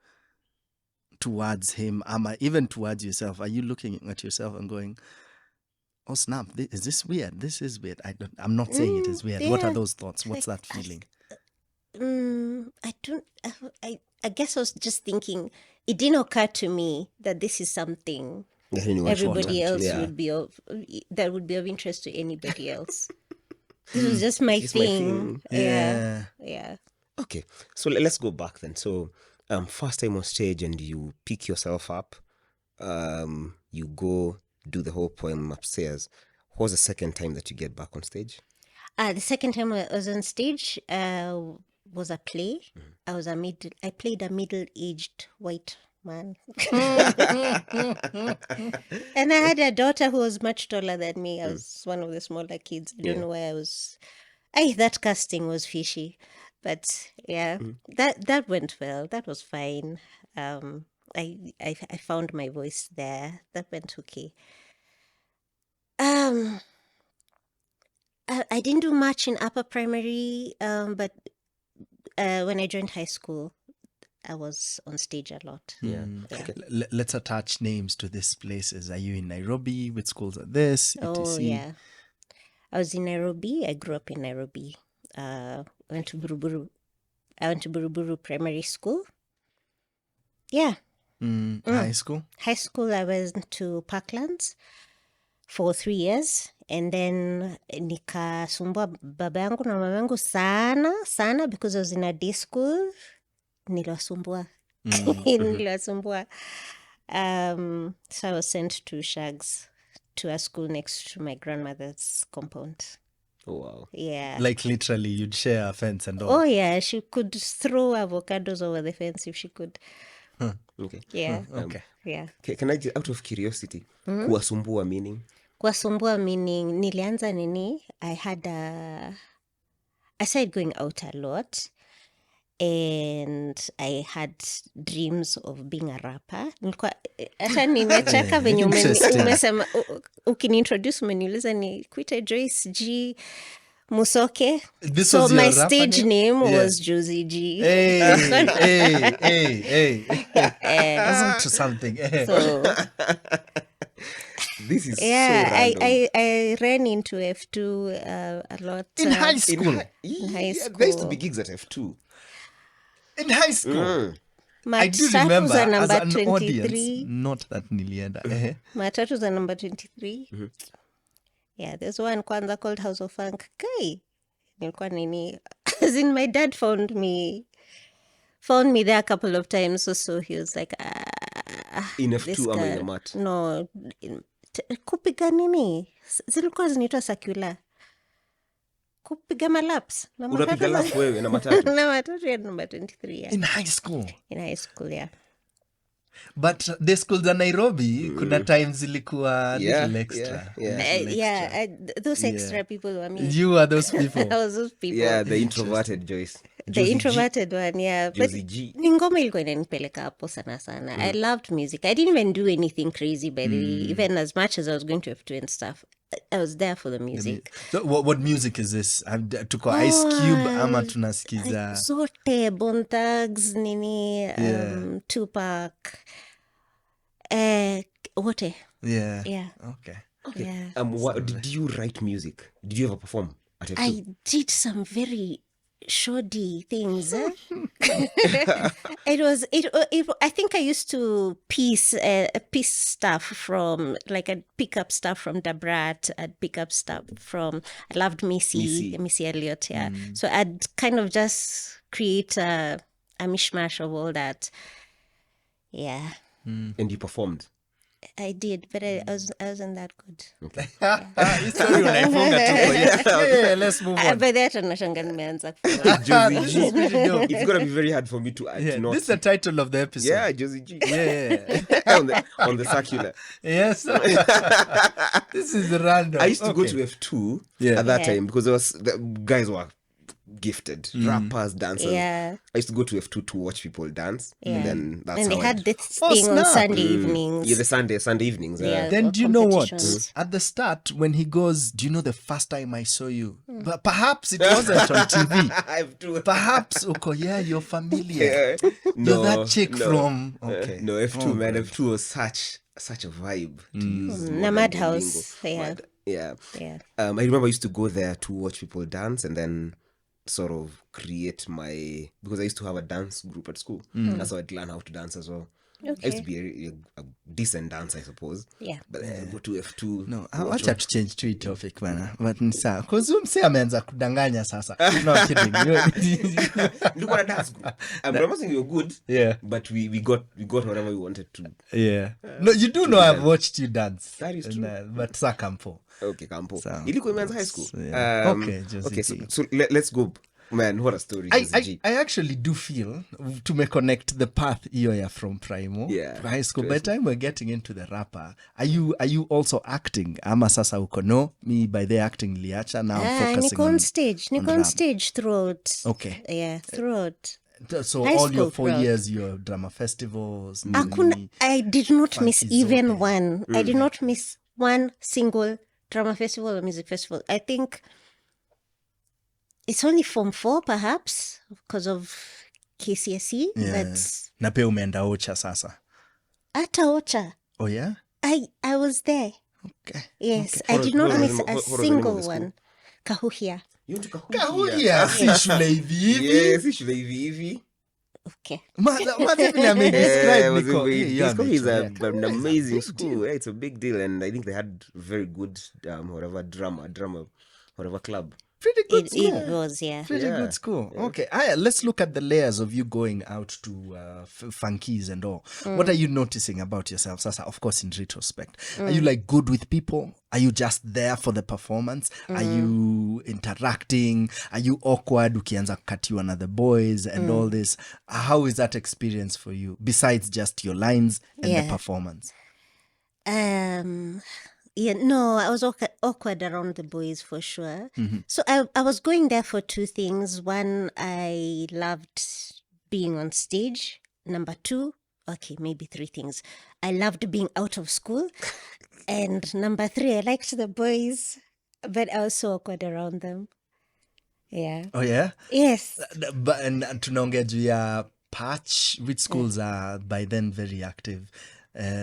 towards him? Even towards yourself? Are you looking at yourself and going, oh snap, is this weird? This is weird. I'm not saying it is weird. Yeah. What are those thoughts? What's that feeling? I guess I was just thinking, it didn't occur to me that this is something everybody else would be that would be of interest to anybody else. This was just my thing. Yeah. Okay, so let's go back then. So first time on stage and you pick yourself up, you go do the whole poem upstairs. What was the second time that you get back on stage? The second time I was on stage was a play. I played a middle-aged white man. And I had a daughter who was much taller than me. I was one of the smaller kids. I don't know why I was. That casting was fishy, but yeah, that went well. That was fine. I found my voice there. That went okay. I didn't do much in upper primary, but when I joined high school, I was on stage a lot. Yeah. Let's attach names to these places. Are you in Nairobi? Which schools are this? Oh, etc.? yeah. I was in Nairobi. I grew up in Nairobi. Went to Buruburu. I went to Buruburu Primary School. Yeah. High school? High school, I went to Parklands for 3 years. And then nikasumbua baba yangu na mama yangu sana because I was in a day school. Niliwasumbua. Niliwasumbua. So I was sent to Shags, to a school next to my grandmother's compound. Oh, wow. Yeah. Like literally, you'd share a fence and all. Oh, yeah. She could throw avocados over the fence if she could. Okay. Yeah. Okay. Yeah. Can I just, out of curiosity, kuwasumbua meaning? Kuwasumbua meaning, nilianza nini? I started going out a lot. And I had dreams of being a rapper. Hata nimecheka venye umesema ukiniintroduce umeniuliza ni kuita Joyce G Musoke. This so was your my rapper stage name Yeah. was Josie G. Hey. Listen to something. So This is yeah, so random. I ran into F2 a lot. In high school. high There used to school. be gigs at F2. In high school. My I do staff remember was a as number an 23. audience, not that nilienda. Matatu za number 23. Yeah, there's one kwanza called House of Funk. Kai. Nilikuwa nini. As in, my dad found me there a couple of times. So he was like, In this F2 ama in the girl. mat. No. Kupiga nini? Zilikuwa zinaitwa circular. Kupiga malaps. Na Unapiga matatu lap wewe na matatu. na matatu ya number 23. Yeah. In high school. In high school, yeah. But the schools za Nairobi, kuna times zilikuwa little extra. Those extra people were me. You are those people. I was those people. Yeah, the introverted Joyce. The Josie G. introverted one, yeah. Josie G. Ni ngoma ilikuwa inanipeleka hapo sana. I loved music. I didn't even do anything crazy, by the way. Even as much as I was going to F2 and stuff, I was there for the music. So what music is this? Tuko Ice Cube ama tunasikiza? Zote, Bone Thugs, nini, Tupac, wote. Yeah. Yeah. Okay. Yeah. Did you write music? Did you ever perform at F2? I did some very shoddy things. I think I used to piece stuff from, like, I'd pick up stuff from Dabrat, I'd pick up stuff from, I loved Missy Elliott, yeah. So I'd kind of just create a mishmash of all that. Yeah. And you performed? I did, but I wasn't that good. Sorry, unaifunga tuko. Yeah, let's move on. By that, nashanga nimeanza. Josie G. No. It's gonna be very hard for me to not. This is the title of the episode. Yeah, Josie G. Yeah. on the circular. Yes. This is random. I used to go to F2 at that time because the guys were gifted, rappers, dancers. Yeah. I used to go to F2 to watch people dance, and then that's And they how had this Oh, thing on snap. Sunday evenings. Yeah, the Sunday evenings. Yeah. Then or do you know what? competitions. At the start, when he goes, do you know the first time I saw you? But perhaps it wasn't on TV. F2. Perhaps, you're familiar. No, You're that chick from... Okay. No, F2, Oh, man. God. F2 was such a vibe to use. Na modern Madhouse, lingo. yeah. Yeah. Yeah. I remember I used to go there to watch people dance and then sort of create because I used to have a dance group at school. That's how I'd learn how to dance as well. I used to be a decent dancer, I suppose. Yeah. But I go to F2. No, wacha to change to topic bana. But ni sawa. Cause mse ameanza kudanganya sasa. No, I'm kidding. Look what a dance group. I'm not saying you're good. Yeah. But we got whatever we wanted to. Yeah. No, you do know I've watched you dance. That is true. But sa kampo. Okay, Campo. So, Ilikuwa imeanza high school. Yeah. Okay, Josie okay, G. so let's go. Man, what a story, Josie G. I actually do feel to me connect the path hiyo from Primo Yeah, to high school. By the time we're getting into the rapper, are you also acting? Ama sasa uko no? Me by the acting liacha now focusing Niko on on stage. Niko rap. on stage throughout. Okay. Yeah, throughout. So High all your school 4 crowd. years, your drama festivals. I did not miss Funky even Zote. one. I did not miss one single drama festival or music festival. I think it's only Form 4 perhaps because of KCSE. Yeah. But Na pia umeenda Ocha sasa. hata Ocha, Oh yeah? I was there. Okay. Yes, Okay. I did not What was miss the name- a what was the name of single the school? one. Kahuhia. You went to Kahuhia. Kahuhia si shule hivi hivi. Yes, si shule hivi hivi. Okay. Mata vile amedescribe Yeah, niko. this school is amechomeka. an amazing school. Yeah, it's a big deal, and I think they had very good drama, whatever club. Pretty good It school. was, yeah. Pretty Yeah. good school. Okay. Let's look at the layers of you going out to funkies and all. What are you noticing about yourself, Sasa? Of course, in retrospect. Are you like good with people? Are you just there for the performance? Are you interacting? Are you awkward? Ukianza kukatiwa na the boys and all this. How is that experience for you? Besides just your lines and the Yeah. performance. Yeah, no, I was awkward around the boys for sure. So I was going there for two things. One, I loved being on stage. Number two, okay, maybe three things. I loved being out of school. And number three, I liked the boys, but I was so awkward around them. Yeah. Oh, yeah? Yes. But and tunaongea juu ya patch, which schools are by then very active?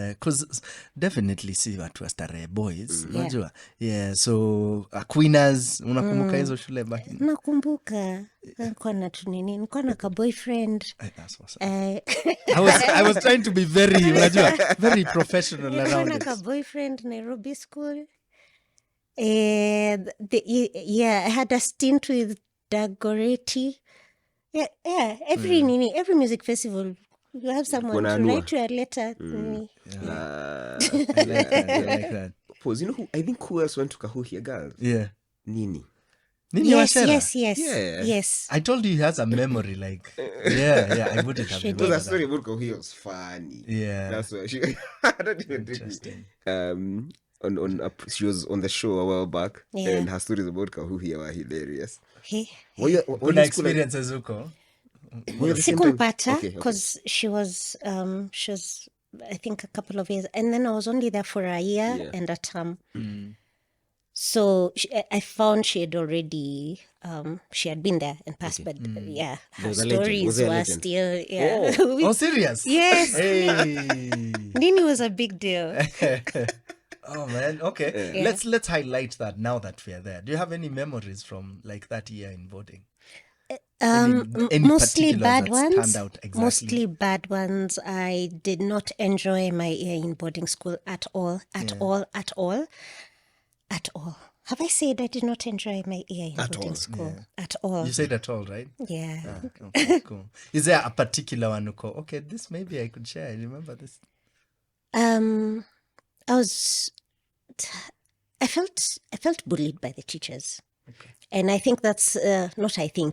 Because definitely si watu wa starehe boys, unajua? Yeah, so Aquinas, unakumbuka hizo shule back in? Nakumbuka. Nilikuwa na tunini. Nilikuwa na ka boyfriend. That's what's up. I I was trying to be very, unajua, very professional nilikuwa around na it. ka boyfriend Nairobi school. I had a stint with Dagoretti. Yeah. Every music festival, you have someone Kuna to anua. write you a letter. Nini. I like that. Pause. You know who? I think who else went to Kahuhia, girls? Yeah. Nini. Nini Yes. Wachera? Yeah. Yes. I told you he has a memory like, yeah, I wouldn't have She Because remembered that that. story about Kahuhia was funny. Yeah. That's why she. I don't even think. Interesting. She was on the show a while back, Yeah. and her stories about Kahuhia were hilarious. Hey. Were you Kuna in school, like, experiences huko? were you at the same time? Sikumpata Okay. because she was I think a couple of years, and then I was only there for a year Yeah. and a term. So I found she had already she had been there and passed, but yeah, her Was a legend. stories Was he a were legend? still yeah. Oh, serious? Yes, Hey. Nini was a big deal. Oh man, okay. Yeah. Let's highlight that now that we are there. Do you have any memories from like that year in boarding? Any Mostly particulars bad that ones. stand out exactly? Mostly bad ones. I did not enjoy my year in boarding school at all. Have I said I did not enjoy my year in boarding school? At all. You said at all, right? Yeah. Okay, cool. Is there a particular one who go, okay, this maybe I could share. I remember this. I felt bullied by the teachers. And I think that's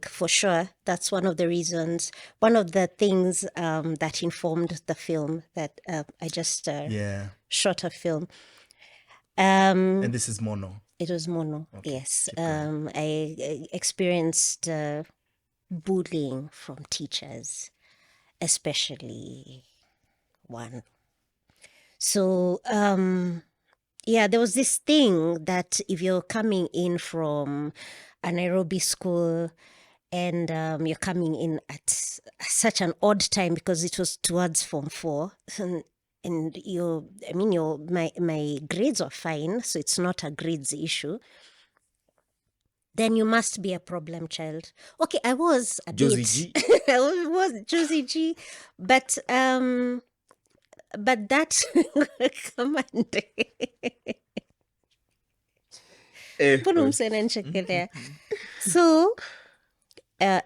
for sure, that's one of the reasons, one of the things that informed the film that I just Yeah. shot a film. And this is mono. It was mono, yes. I experienced bullying from teachers, especially one. So, there was this thing that if you're coming in from a Nairobi school and you're coming in at such an odd time because it was towards Form 4, and my grades are fine, so it's not a grades issue, then you must be a problem child. Okay, I was a Josie bit. G. I was Josie G, but but that Kamande. Mbona msanichekelea? So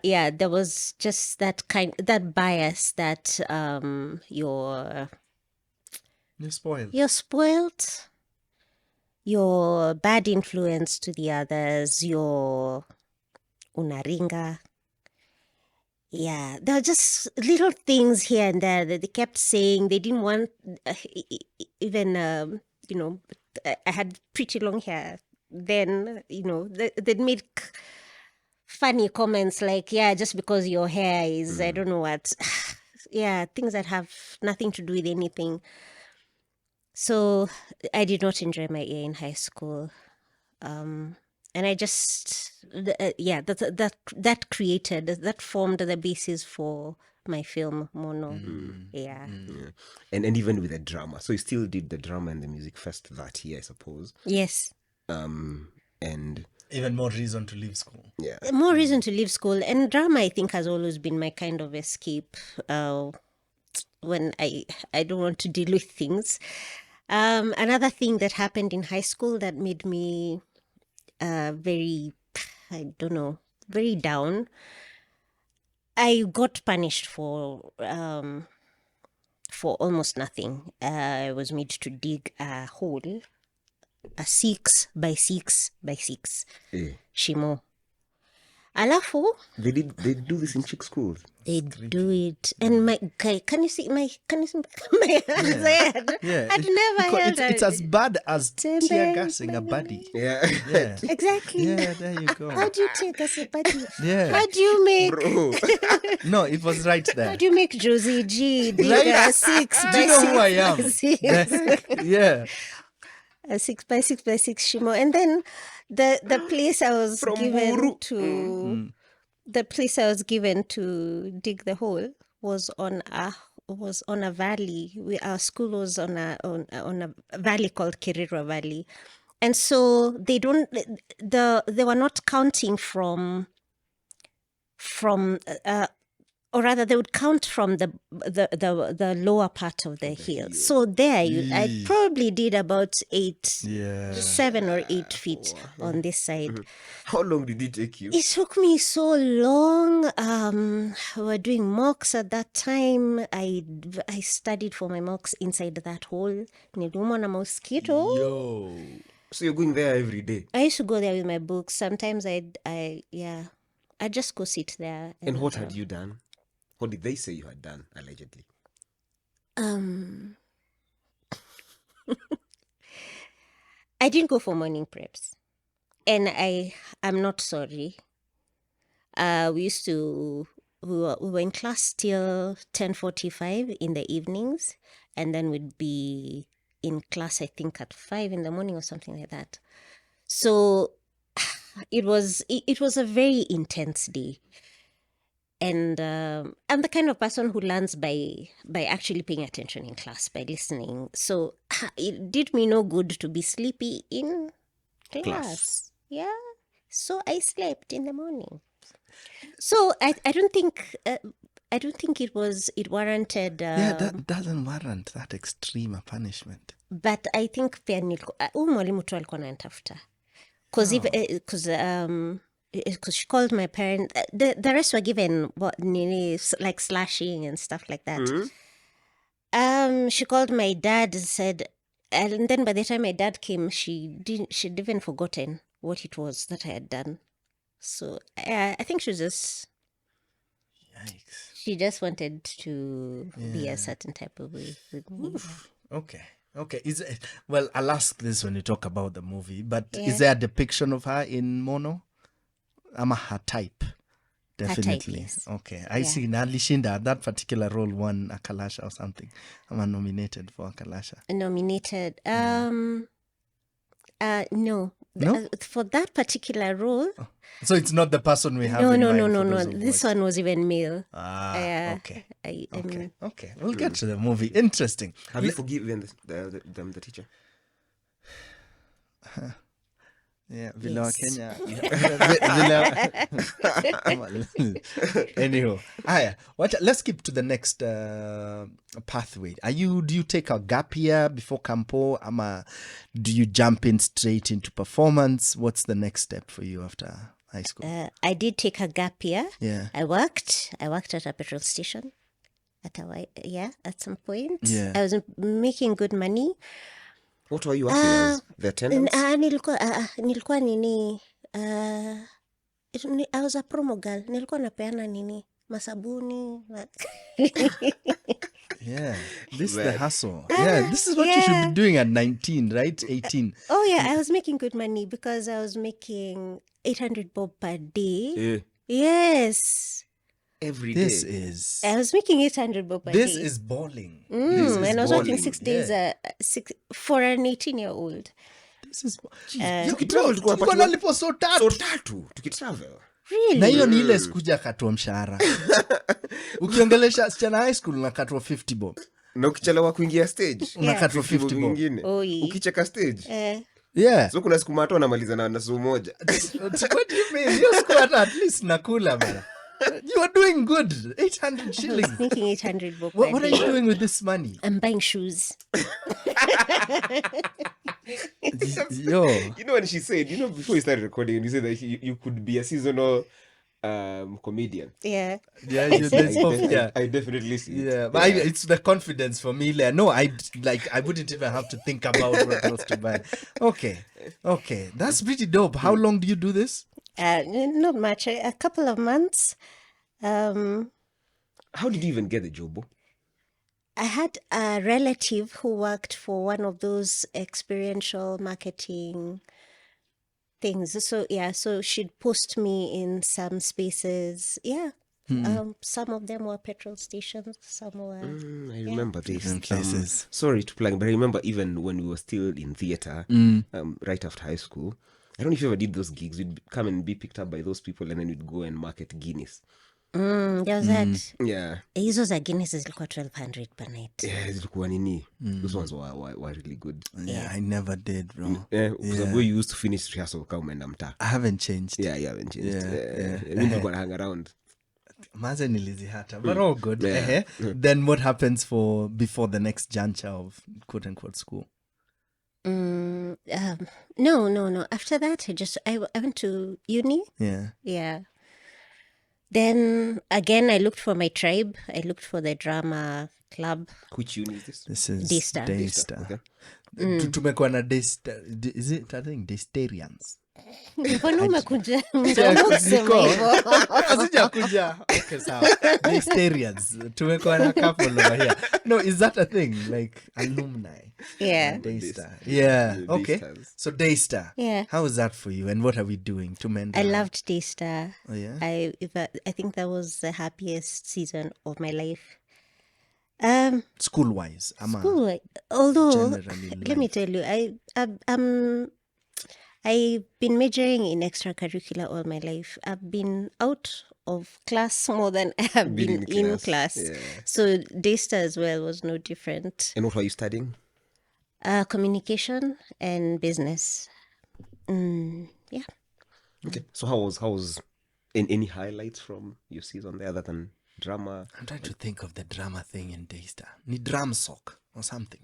yeah, there was just that bias that you're spoiled, you're bad influence to the others, you're unaringa. Yeah, there are just little things here and there that they kept saying. They didn't want even I had pretty long hair then. They'd make funny comments like, yeah, just because your hair is I don't know what. Yeah, things that have nothing to do with anything. So I did not enjoy my year in high school. And I just that formed the basis for my film Mono. Yeah. And even with the drama, so you still did the drama and the music fest that year, I suppose. Yes. And even more reason to leave school. Yeah, more reason to leave school. And drama, I think, has always been my kind of escape when I don't want to deal with things. Another thing that happened in high school that made me very down. I got punished for almost nothing. I was made to dig a hole, a 6 by 6 by 6 shimo. Alafu they do this in chick schools. They do it, and can you see my hands? Yeah, I'd never held it's as bad as tear gassing a buddy. Yeah. Exactly. Yeah, there you go. How do you take us a buddy? Yeah. How do you make? Bro. No, it was right there. How do you make Josie G dig Right? a 6 Do by you know 6 who I am? by 6? Yeah. A 6 by 6 by 6 shimo, and then the place I was given to the place I was given to dig the hole was on a valley. Our school was on a valley called Kiriro Valley, and so they were not counting from or rather they would count from the lower part of the hill. So there I probably did about 7 or 8 feet on this side. How long did it take you? It took me so long. We were doing mocks at that time. I studied for my mocks inside that hole. Niliumwa na mosquito. Yo. So you're going there every day? I used to go there with my books. Sometimes I'd just go sit there. And what had you done? What did they say you had done, allegedly? I didn't go for morning preps. And I'm not sorry. We were in class till 10:45 in the evenings, and then we'd be in class, I think, at 5 in the morning or something like that. So it was a very intense day. And I'm the kind of person who learns by actually paying attention in class, by listening. So it did me no good to be sleepy in class. Yeah. So I slept in the morning. So I don't think it warranted. That doesn't warrant that extreme a punishment. But I think pia mwalimu tu alikuwa ananitafuta. Because she called my parents. The rest were given like slashing and stuff like that. She called my dad and said, and then by the time my dad came, she'd even forgotten what it was that I had done. So I think she just wanted to be a certain type of way with me. Okay. Well, I'll ask this when you talk about the movie, but is there a depiction of her in Mono? I'm her type. Definitely. Her type, yes. Okay. I see Nalishinda, that particular role won a Kalasha or something. I'm nominated for a Kalasha. Nominated. No. No? For that particular role. Oh. So it's not the person we have No. in mind. This one was even male. Okay. I mean, Okay. We'll get to the movie. Interesting. Have you forgiven the teacher? Yeah, vile wa Yes. Kenya. Anyhow, let's skip to the next pathway. Do you take a gap year before campo? Ama do you jump in straight into performance? What's the next step for you after high school? I did take a gap year. Yeah. I worked at a petrol station at some point. Yeah. I was making good money. What were you acting as? The attendants? Nilikuwa nini I was a promo girl. Nilikuwa napeana nini masabuni. Yeah, this is the Right. hustle. Yeah, this is what you should be doing at 19, right? 18. Oh yeah, I was making good money because I was making 800 bob per day. Yeah. Yes, Every day. This is I was making 800 bob per this day. is balling. And I was working balling, 6 days for an 18-year-old. This is Tukitravel tulikuwa tulikuwa tunapatiwa- nalipo so tatu. So tatu tukitravel. Really? Na hiyo ni ile sikuja akatwa mshahara. Ukiongelesha sichana high school unakatwa 50 bob. Na ukichelewa kuingia stage Unakatwa 50 bob. mwingine Oi. ukicheka stage Yeah. so kuna siku mato anamaliza na suu moja. What do you mean? Hiyo siku hata at least nakula bana. You are doing good. 800 I was shillings. making 800 bob What per are you day. doing with this money? I'm buying shoes. Yo. You know when she said, before we started recording, you said that you could be a seasonal comedian. Yeah. Yeah, yeah. I definitely see it. Yeah, but it's the confidence for me. No, I wouldn't even have to think about what else to buy. Okay, that's pretty dope. How long do you do this? Not much. A couple of months. How did you even get the job? I had a relative who worked for one of those experiential marketing things. So she'd post me in some spaces. Yeah. Some of them were petrol stations. Some were. I remember this. Different places. Sorry to plug, but I remember even when we were still in theater, right after high school. I don't know if you ever did those gigs. We'd come and be picked up by those people, and then we'd go and market Guinness. There was that. Yeah. Hizo za Guinness zilikuwa 1200 per night. Yeah, zilikuwa nini. Those ones were really good. Yeah, I never did, bro. Yeah, because we used to finish rehearsal kama umeenda mtaa. I haven't changed. Yeah, you haven't changed. Yeah. We people hang around. Maze nilizihata, but all good. Yeah. Then what happens before the next juncture of quote unquote school? No. After that, I went to uni. Yeah. Yeah. Then again, I looked for my tribe. I looked for the drama club. Which uni is this? This is Daystar. Daystar. Okay. Tumekuwa na Daystar. Is it, I think, Daystarians? Mbona umekuja mdomo kusema hivyo? Sijakuja. Okay, sawa. Daystarians. Tumekuwa na couple over here. No, is that a thing? Like alumni? Yeah. Daystar. Yeah. Yeah, Okay. Daystars. So Daystar. Yeah. How is that for you? And what are we doing to mend? I loved Daystar. Oh, yeah? I think that was the happiest season of my life. School-wise. Cool. Although, Generally let me tell you, I've been majoring in extracurricular all my life. I've been out of class more than I have been in class. Yeah. So Daystar as well was no different. And what were you studying? Communication and business. Yeah. Okay. So how was any highlights from your season there other than drama? I'm trying to think of the drama thing in Daystar. Ni drum sock or something.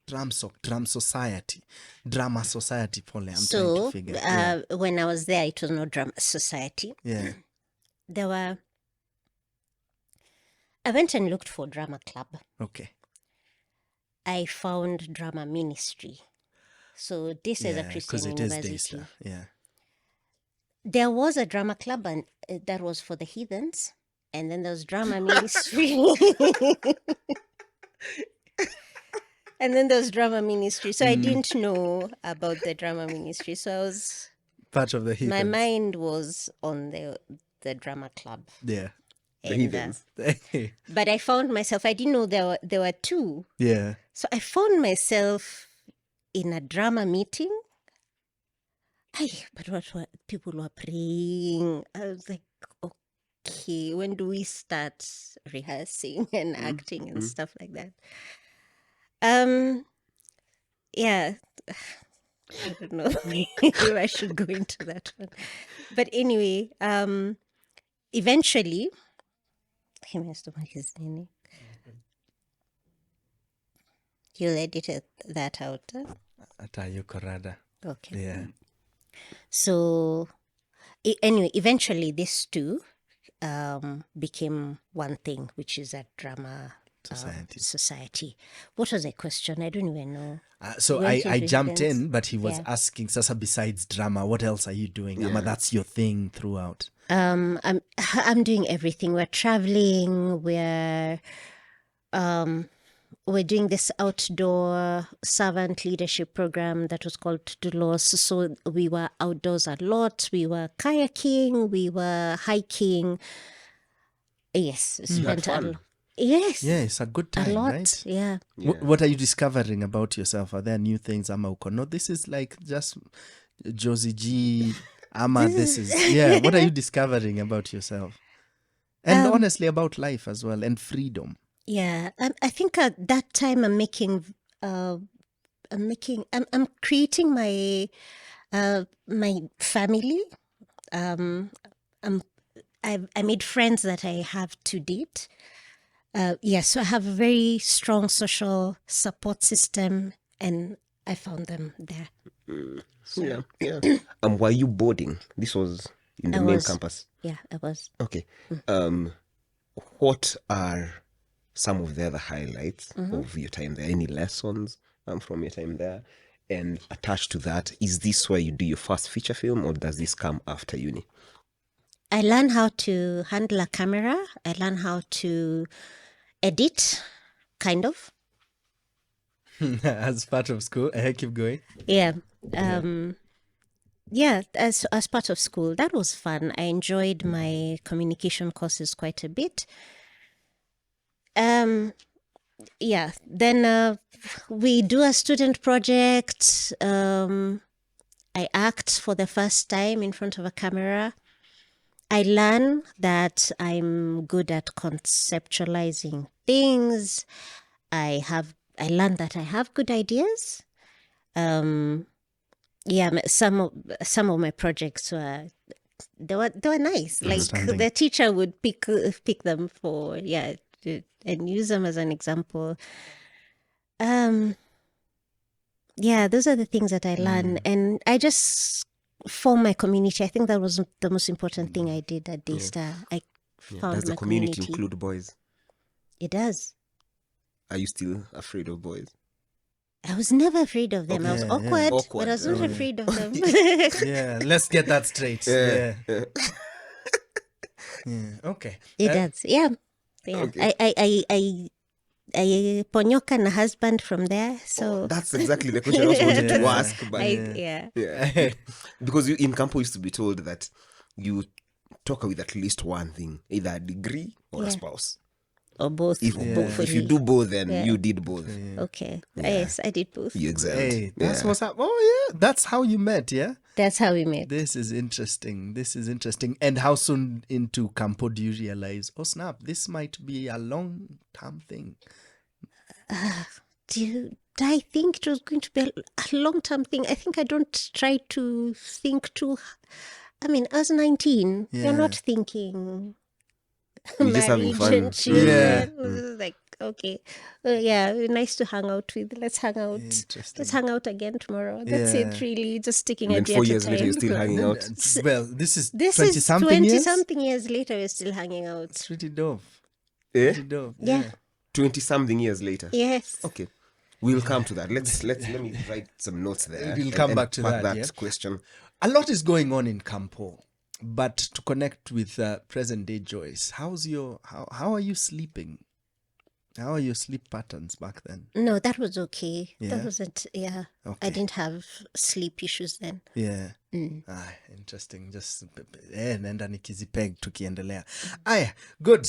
Drum sock, drum society, drama society. Pole, I'm trying to figure. Yeah. When I was there, it was no drama society. Yeah. I went and looked for drama club. Okay. I found drama ministry. So this is a because Christian it is university. Daystar. Yeah. There was a drama club and that was for the heathens. And then there was drama ministry. And then there was drama ministry. So I didn't know about the drama ministry. So Part of the heathens. my mind was on the drama club. Yeah. The And, heathens. but I found myself, I didn't know there were two. Yeah. So I found myself in a drama meeting. But what were people were praying? I was like, okay, when do we start rehearsing and acting and stuff like that? Yeah. I don't know. Maybe I should go into that one. But anyway, eventually, you'll edit that out. Huh? Atayuko rada. Okay. Yeah. So anyway, eventually these two became one thing, which is a drama society. What was the question? I don't even know. So You went I into jumped events? in, but he was Yeah. asking, Sasa, besides drama, what else are you doing? Ama, that's your thing throughout. I'm doing everything. We're traveling. We're doing this outdoor servant leadership program that was called Dulos. So we were outdoors a lot. We were kayaking. We were hiking. Yes, spent fun. Yes, Yeah, it's a good a time, lot. right? Yeah. What are you discovering about yourself? Are there new things? Ama uko, no, this is like just Josie G. Ama, this is, yeah. What are you discovering about yourself? And honestly, about life as well, and freedom. Yeah, I think at that time I'm creating my my family. I made friends that I have to date. So I have a very strong social support system, and I found them there. Yeah. Were you boarding? This was in the I main was. campus. Yeah, I was. Okay. What are some of the other highlights of your time there? Any lessons from your time there? And attached to that, is this where you do your first feature film, or does this come after uni? I learned how to handle a camera. I learned how to edit, kind of. As part of school. Keep going. Yeah. As part of school. That was fun. I enjoyed my communication courses quite a bit. Then we do a student project. I act for the first time in front of a camera. I learn that I'm good at conceptualizing things. I learned that I have good ideas. Some of my projects were nice. Like the teacher would pick them for and use them as an example. Those are the things that I learned, and I just form my community. I think that was the most important thing I did at Daystar. I found Does the my community include boys? It does. Are you still afraid of boys? I was never afraid of them. I was awkward, but I was not afraid of them. Yeah, let's get that straight. Yeah. Okay. It does. Yeah. Okay. I ponyoka na husband from there. So That's exactly the question I also wanted to ask. But yeah. Because in Campo used to be told that you talk with at least one thing, either a degree or a spouse. Or both. If you do both, then you did both. Okay. Yes, I did both. You excelled. Hey, that's what's up. Oh, yeah. That's how you met, yeah? That's how we met. This is interesting. And how soon into Campo do you realize, oh, snap, this might be a long-term thing? I think it was going to be a long-term thing. I think I don't try to think too... I mean, I was 19. You're not thinking... You're just having fun. Children. Like, okay. Nice to hang out with. Let's hang out. Let's hang out again tomorrow. That's it, really. Just taking a day at a time. 4 years later, you're still hanging out. Well, this is 20-something years? 20-something years later, we're still hanging out. It's pretty dope. Eh? Pretty dope. Yeah. 20-something years later. Yes. Okay. We'll come to that. Let me write some notes there. We'll come back to park that question. A lot is going on in Campo, but to connect with present day Joyce, how are you sleeping? How are your sleep patterns back then? No, that was okay. Yeah? That wasn't, Okay. I didn't have sleep issues then. Yeah. Interesting. Just nenda nikizipeg tukiendelea. Aya, good.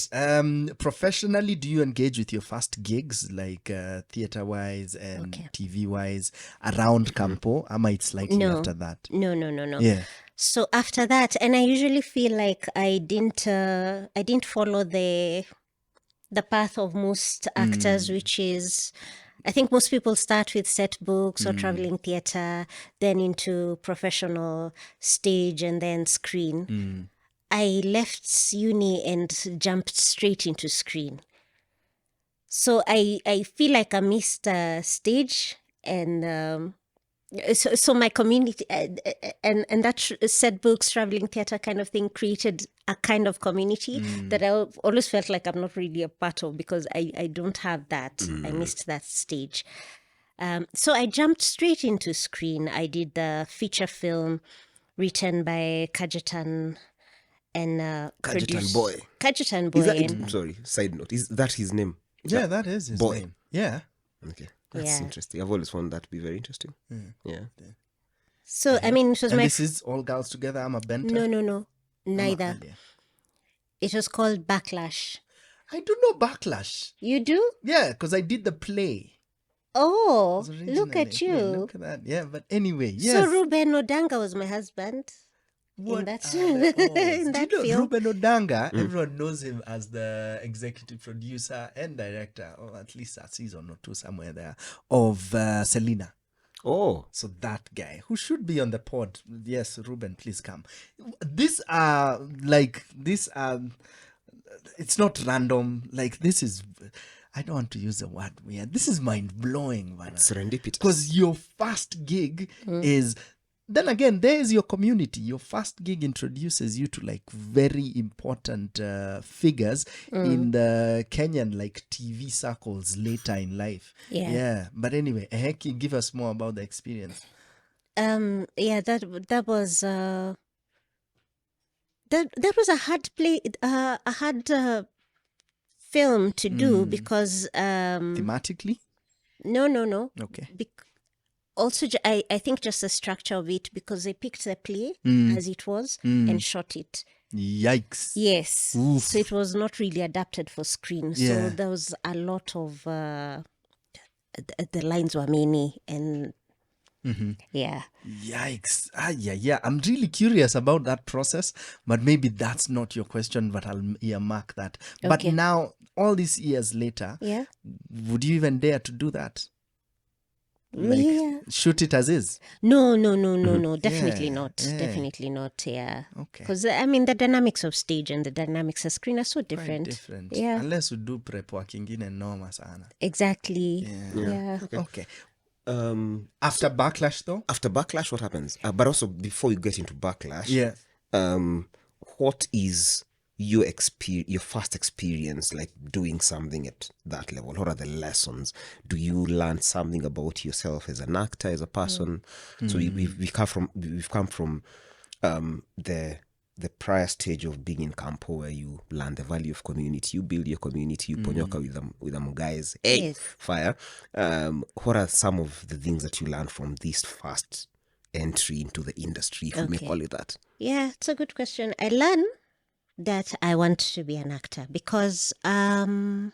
Professionally, do you engage with your first gigs, like theater wise and TV wise, around Campo? Ama it's slightly after that? No. Yeah. So after that, and I usually feel like I didn't follow the path of most actors, which is I think most people start with set books or traveling theatre, then into professional stage and then screen. I left uni and jumped straight into screen. So I feel like I missed stage and so my community and that set books, traveling theatre kind of thing created a kind of community that I always felt like I'm not really a part of because I don't have that. I missed that stage. So I jumped straight into screen. I did the feature film written by Kajetan and Kajetan Boy. Kajetan Boy. Is that and- sorry, side note. Is that his name? Yeah, that is his Boy. name. Yeah. Okay. That's Yeah. interesting. I've always found that to be very interesting. Yeah. So I mean, it was And my this is all girls together. I'm a benter. no, neither. Alia. It was called Backlash. I do know Backlash. You do? Yeah, because I did the play. Oh, It was look at originally- you. Yeah, look at that. Yeah, but anyway, yes. So Ruben Odanga was my husband. What in that are the odds? in that Do you know film. Ruben Odanga, everyone knows him as the executive producer and director, or at least a season or two somewhere there, of Selena. Oh. So that guy who should be on the pod. Yes, Ruben, please come. These are it's not random. Like this is, I don't want to use the word weird. This is mind blowing, man. Serendipitous. Because your first gig is, then again, there is your community. Your first gig introduces you to like very important figures in the Kenyan like TV circles later in life. Yeah. But anyway, heck, give us more about the experience. Yeah, that was that was a hard film to do because Thematically? no. Okay. Also, I think just the structure of it because they picked the play as it was and shot it. Yikes. Yes. Oof. So it was not really adapted for screen. Yeah. So there was a lot of the lines were many and yeah. Yikes. Yeah. I'm really curious about that process, but maybe that's not your question, but I'll earmark that. But Okay. now, all these years later, Yeah. would you even dare to do that? Like, Yeah. shoot it as is? No. Definitely Yeah, not. yeah. Definitely not. Yeah. Okay. Because I mean, the dynamics of stage and the dynamics of screen are so Quite different. different. Yeah. Unless you do prep work ingine noma sana. Exactly. Yeah. Yeah. Okay. After Backlash though? After Backlash, what happens? But also, before you get into Backlash, Yeah. what is your first experience like doing something at that level? What are the lessons? Do you learn something about yourself as an actor, as a person? So we've come from the prior stage of being in campo where you learn the value of community, you build your community, you ponyoka with them guys. Hey, Yes. fire. What are some of the things that you learn from this first entry into the industry, if we may Okay. call it that? Yeah, it's a good question. I learned that I want to be an actor because from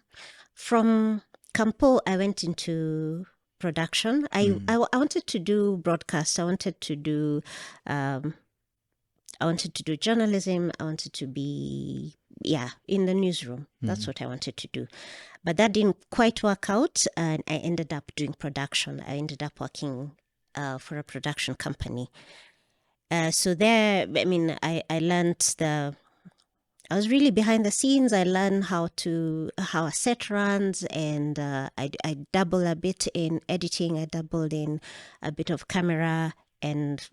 Campo I went into production. I wanted to do broadcast. I wanted to do journalism. I wanted to be in the newsroom. That's what I wanted to do. But that didn't quite work out and I ended up doing production. I ended up working for a production company. So there, I mean, I learned I was really behind the scenes. I learned how a set runs, and I dabble a bit in editing. I dabbled in a bit of camera, and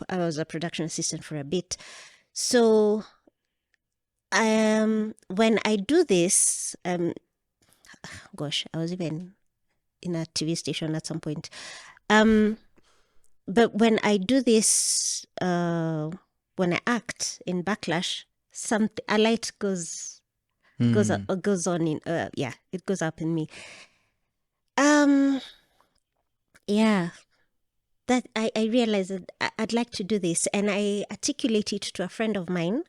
I was a production assistant for a bit. So, when I do this, gosh, I was even in a TV station at some point. But when I do this, when I act in Backlash, a light goes on in it goes up in me. That I realized that I'd like to do this, and I articulated to a friend of mine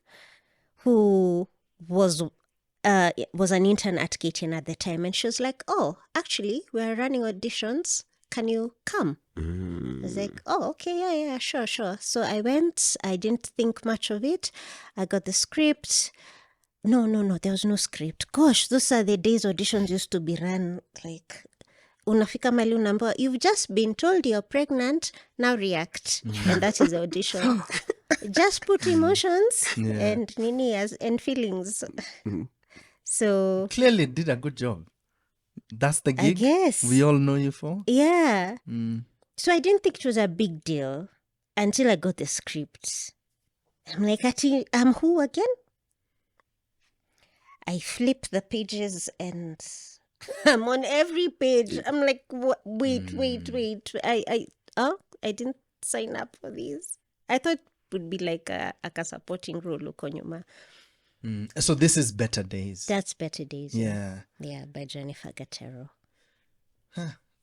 who was an intern at KTN at the time, and she was like, "Oh, actually, we're running auditions. Can you come?" I was like, "Oh, okay, yeah, sure." So I went. I didn't think much of it. I got the script. No. There was no script. Gosh, those are the days auditions used to be run like. Unafika mali unaambiwa, you've just been told you're pregnant, now react. And that is the audition. Just put emotions and and feelings. So Clearly did a good job. That's the gig I guess. we all know you for. Yeah. So I didn't think it was a big deal until I got the script. I'm like, I'm who again? I flip the pages and I'm on every page. I'm like, wait. I didn't sign up for this. I thought it would be like a supporting role, Ukonyuma. So this is Better Days. That's Better Days. Yeah. Yeah, by Jennifer Gatero.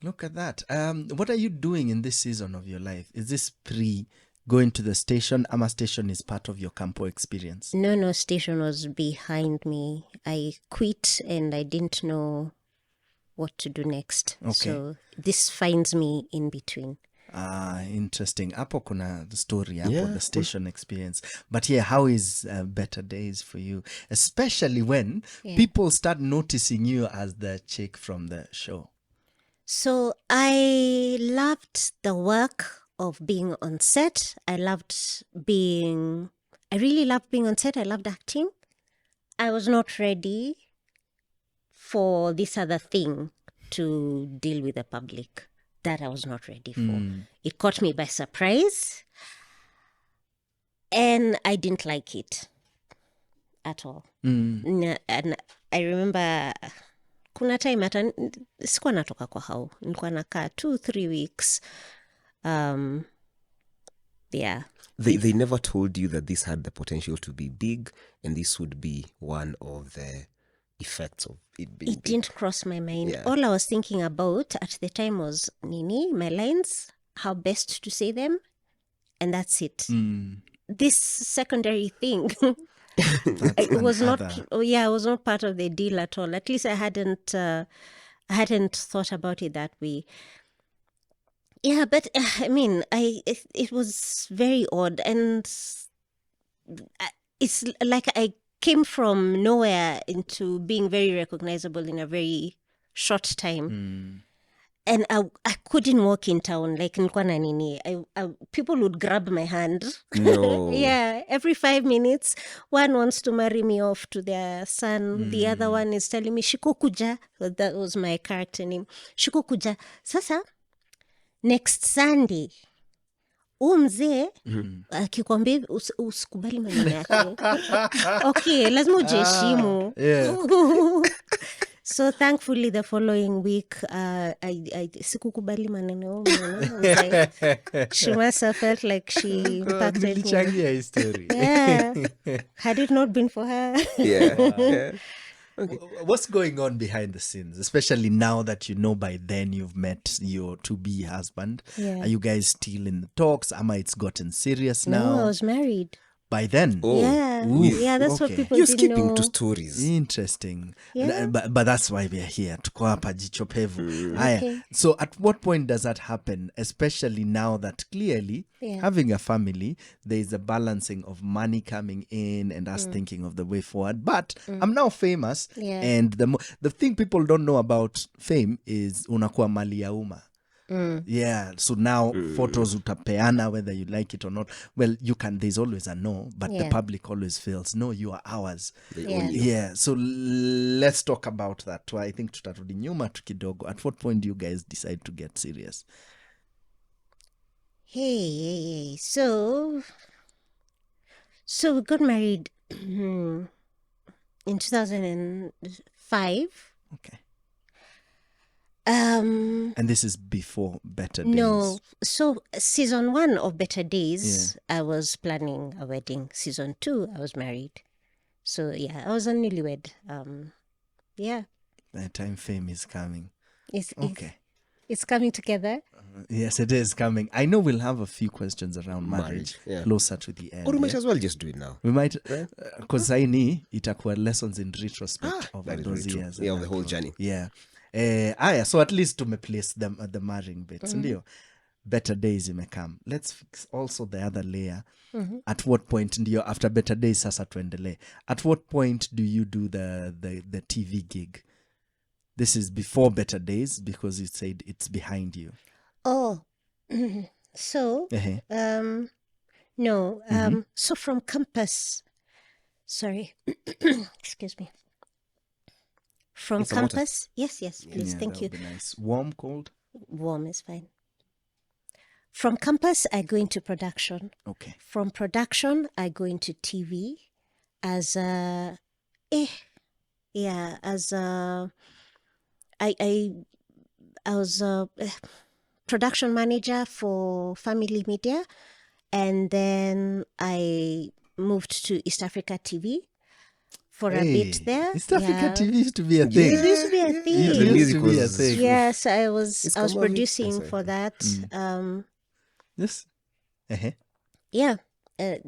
Look at that. What are you doing in this season of your life? Is this going to the station? Ama station is part of your campo experience? No, station was behind me. I quit and I didn't know what to do next. Okay. So this finds me in between. Interesting. Hapo kuna the story, the station experience. But yeah, how is Better Days for you? Especially when people start noticing you as the chick from the show. So I loved the work of being on set. I really loved being on set. I loved acting. I was not ready for this other thing to deal with the public. That I was not ready for. It caught me by surprise. And I didn't like it at all. And I remember kuna time hata sikuwa natoka kwa hao. Nilikuwa nakaa 2-3 weeks. Yeah. They never told you that this had the potential to be big and this would be one of the effects of it being It big. didn't cross my mind. Yeah. All I was thinking about at the time was my lines, how best to say them, and that's it. This secondary thing it was not part of the deal at all. At least I hadn't thought about it that way. Yeah, but I mean, it was very odd, and it's like I came from nowhere into being very recognizable in a very short time. And I couldn't walk in town. Like, nilikuwa na nini. People would grab my hand. No. Yeah, every 5 minutes, one wants to marry me off to their son. The other one is telling me, Shiko kuja. That was my character name. Shiko kuja. Sasa, next Sunday, mzee akikwambia usikubali maneno yake. Okay, lazima ujiheshimu. So thankfully the following week I sikukubali maneno. She must have felt like she impacted me. Story. Yeah. Had it not been for her. Yeah. Okay. What's going on behind the scenes, especially now that you know by then you've met your to-be husband? Yeah. Are you guys still in the talks? Ama it's gotten serious now? No, I was married. By then? Oh. Yeah. Oof, Yeah, that's what okay. people You're didn't skipping know. to stories. Interesting. Yeah. But that's why we are here. Tuko hapa jicho pevu. Aya. Okay. So at what point does that happen? Especially now that clearly having a family, there is a balancing of money coming in and us thinking of the way forward. But I'm now famous. Yeah. And the thing people don't know about fame is unakuwa mali ya umma. Yeah, so now photos utapeana whether you like it or not. Well, you can, there's always a no, but the public always feels, no, you are ours. Yeah, so let's talk about that. I think tutarudi nyuma tu kidogo. At what point do you guys decide to get serious? Hey. So we got married in 2005. Okay. And this is before Better Days. No, so season 1 of Better Days, I was planning a wedding. Season 2, I was married. So yeah, I was a newlywed. Yeah, By the time fame is coming. It's coming together. Yes, it is coming. I know we'll have a few questions around marriage closer to the end. Or we might as well just do it now. We might, because saini itakuwa lessons in retrospect of those years. Yeah, of the whole journey. Yeah. So at least to place them at the marrying bits. Ndio. Better Days imekam. Let's fix also the other layer. At what point ndio after Better Days sasa tuendelee? At what point do you do the TV gig? This is before Better Days because you said it's behind you. Oh, so Uh-huh. no. So from campus, sorry, excuse me. From It's a water. campus, yes, please, Yeah, thank that you. would be nice. Warm, cold? Warm is fine. From campus, I go into production. Okay. From production, I go into TV as a, I was a production manager for Family Media, and then I moved to East Africa TV for a bit there. East Africa Yeah. TV used to be a thing. It used to be a It thing. The used music to be a was- thing. Yes, I was It's I was Kamali. producing Sorry. for that. Yes. Uh-huh. Yeah.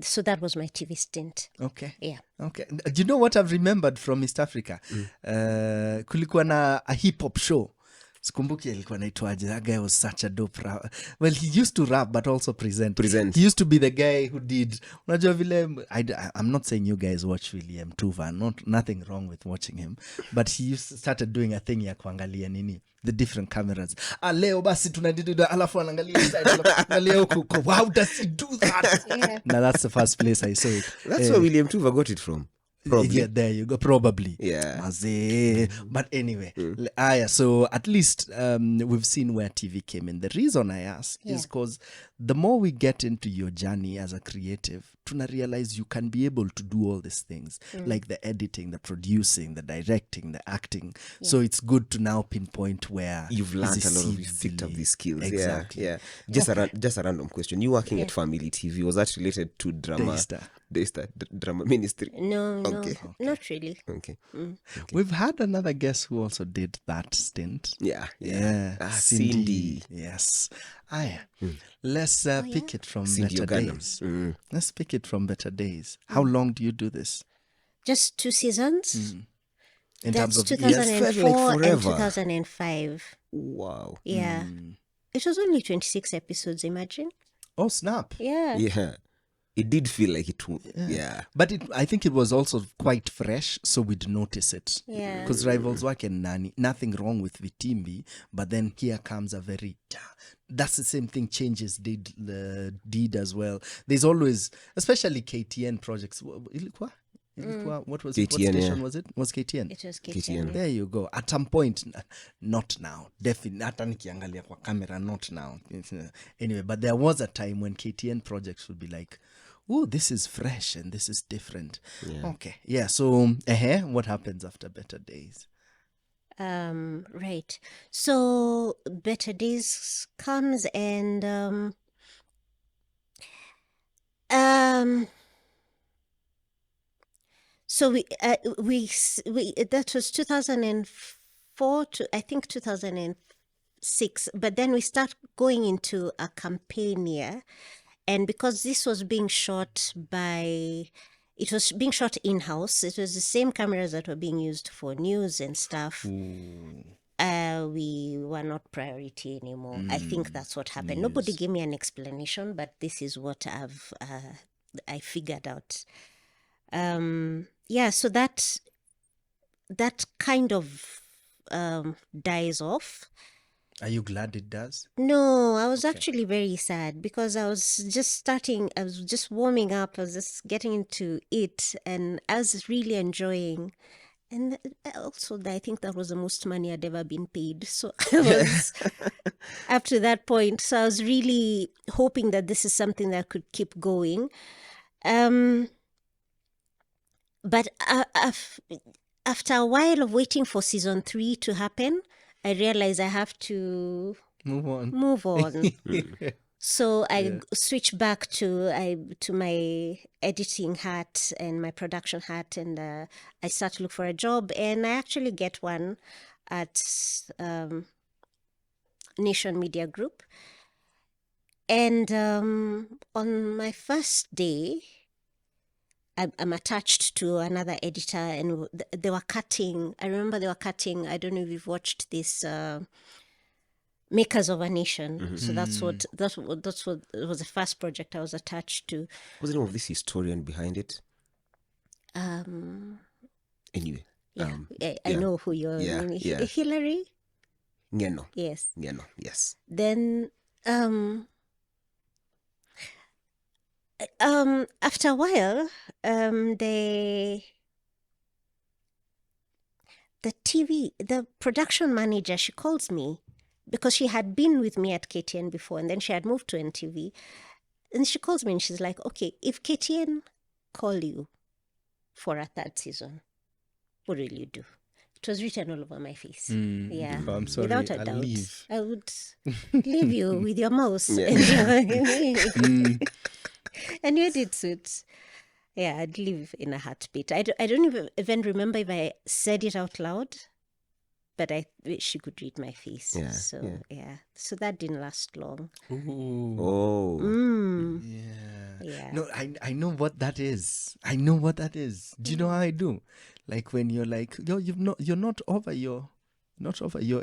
So that was my TV stint. Okay. Yeah. Okay. Do you know what I've remembered from East Africa? Kulikuwa na a hip hop show. Sikumbuki alikuwa naitwaje. That guy was such a dope rap. Well, he used to rap but also present. He used to be the guy who did. Unajua vile I'm not saying you guys watch William Tuva. Nothing wrong with watching him. But he started doing a thing ya kuangalia nini. The different cameras. Leo basi tunadida alafu anaangalia side alafu anaangalia huko. How does he do that? Yeah. Now that's the first place I saw it. That's where William Tuva got it from. Probably. Yeah, there you go. Probably. Yeah. Mazee. But anyway, so at least we've seen where TV came in. The reason I ask is because the more we get into your journey as a creative, tuna realize you can be able to do all these things, like the editing, the producing, the directing, the acting. So it's good to now pinpoint where You've learned a lot of, you've picked up these skills. Yeah. Just a random question. You working at Family TV, was that related to drama? Daystar, drama ministry? No, Okay. not really. Okay. We've had another guest who also did that stint. Yeah. Cindy. Yes. Let's pick it from Cindy Better Oganam. Days. Let's pick it from Better Days. How long do you do this? Just 2 seasons. In That's terms of 2004 like and forever. 2005. Wow. Yeah. It was only 26 episodes, imagine. Oh, snap. Yeah. Yeah. It did feel like it. Yeah. But I think it was also quite fresh, so we'd notice it. Yeah. Because Rivals Work and Nani, nothing wrong with Vitimbi, but then here comes a very... That's the same thing Changes did as well. There's always, especially KTN projects. Ilikuwa? What was it? What KTN, station yeah. was it? Was KTN? It was KTN. KTN. There you go. At some point, not now. Definitely. Hata nikiangalia kwa camera, not now. Anyway, but there was a time when KTN projects would be like, oh, this is fresh and this is different. Yeah. Okay. Yeah. So, what happens after Better Days? Right. So Better Days comes and so we that was 2004 to I think 2006, but then we start going into a campaign year, and because this was being shot it was being shot in-house. It was the same cameras that were being used for news and stuff. We were not priority anymore. I think that's what happened. Nobody gave me an explanation, but this is what I figured out. So that kind of dies off. Are you glad it does? No, I was actually very sad because I was just warming up, I was just getting into it, and I was really enjoying. And also, I think that was the most money I'd ever been paid. So I was up to that point. So I was really hoping that this is something that could keep going. But after a while of waiting for season 3 to happen, I realized I have to Move on. So I switch back to my editing hat and my production hat, and I start to look for a job, and I actually get one at Nation Media Group. And on my first day, I'm attached to another editor, and they were cutting. I remember they were cutting. I don't know if you've watched this Makers of a Nation. So that's what it was the first project I was attached to. What's the name of this historian behind it? Anyway. Yeah, I know who you're meaning. Hillary? Ngeno. Yes. Ngeno, yes. Then after a while, the production manager, she calls me because she had been with me at KTN before, and then she had moved to NTV. And she calls me and she's like, okay, if KTN call you for a third season, what will you do? It was written all over my face. Yeah. Oh, I'm sorry, Without a I'll doubt. leave. I would leave you with your mouse. Yeah. And you did suit. Yeah, I'd leave in a heartbeat. I don't even remember if I said it out loud, but she could read my face. Yeah, So, yeah. So that didn't last long. Ooh. Oh. Yeah. No, I know what that is. I know what that is. Do you know how I do? Like when you're like, you're not over your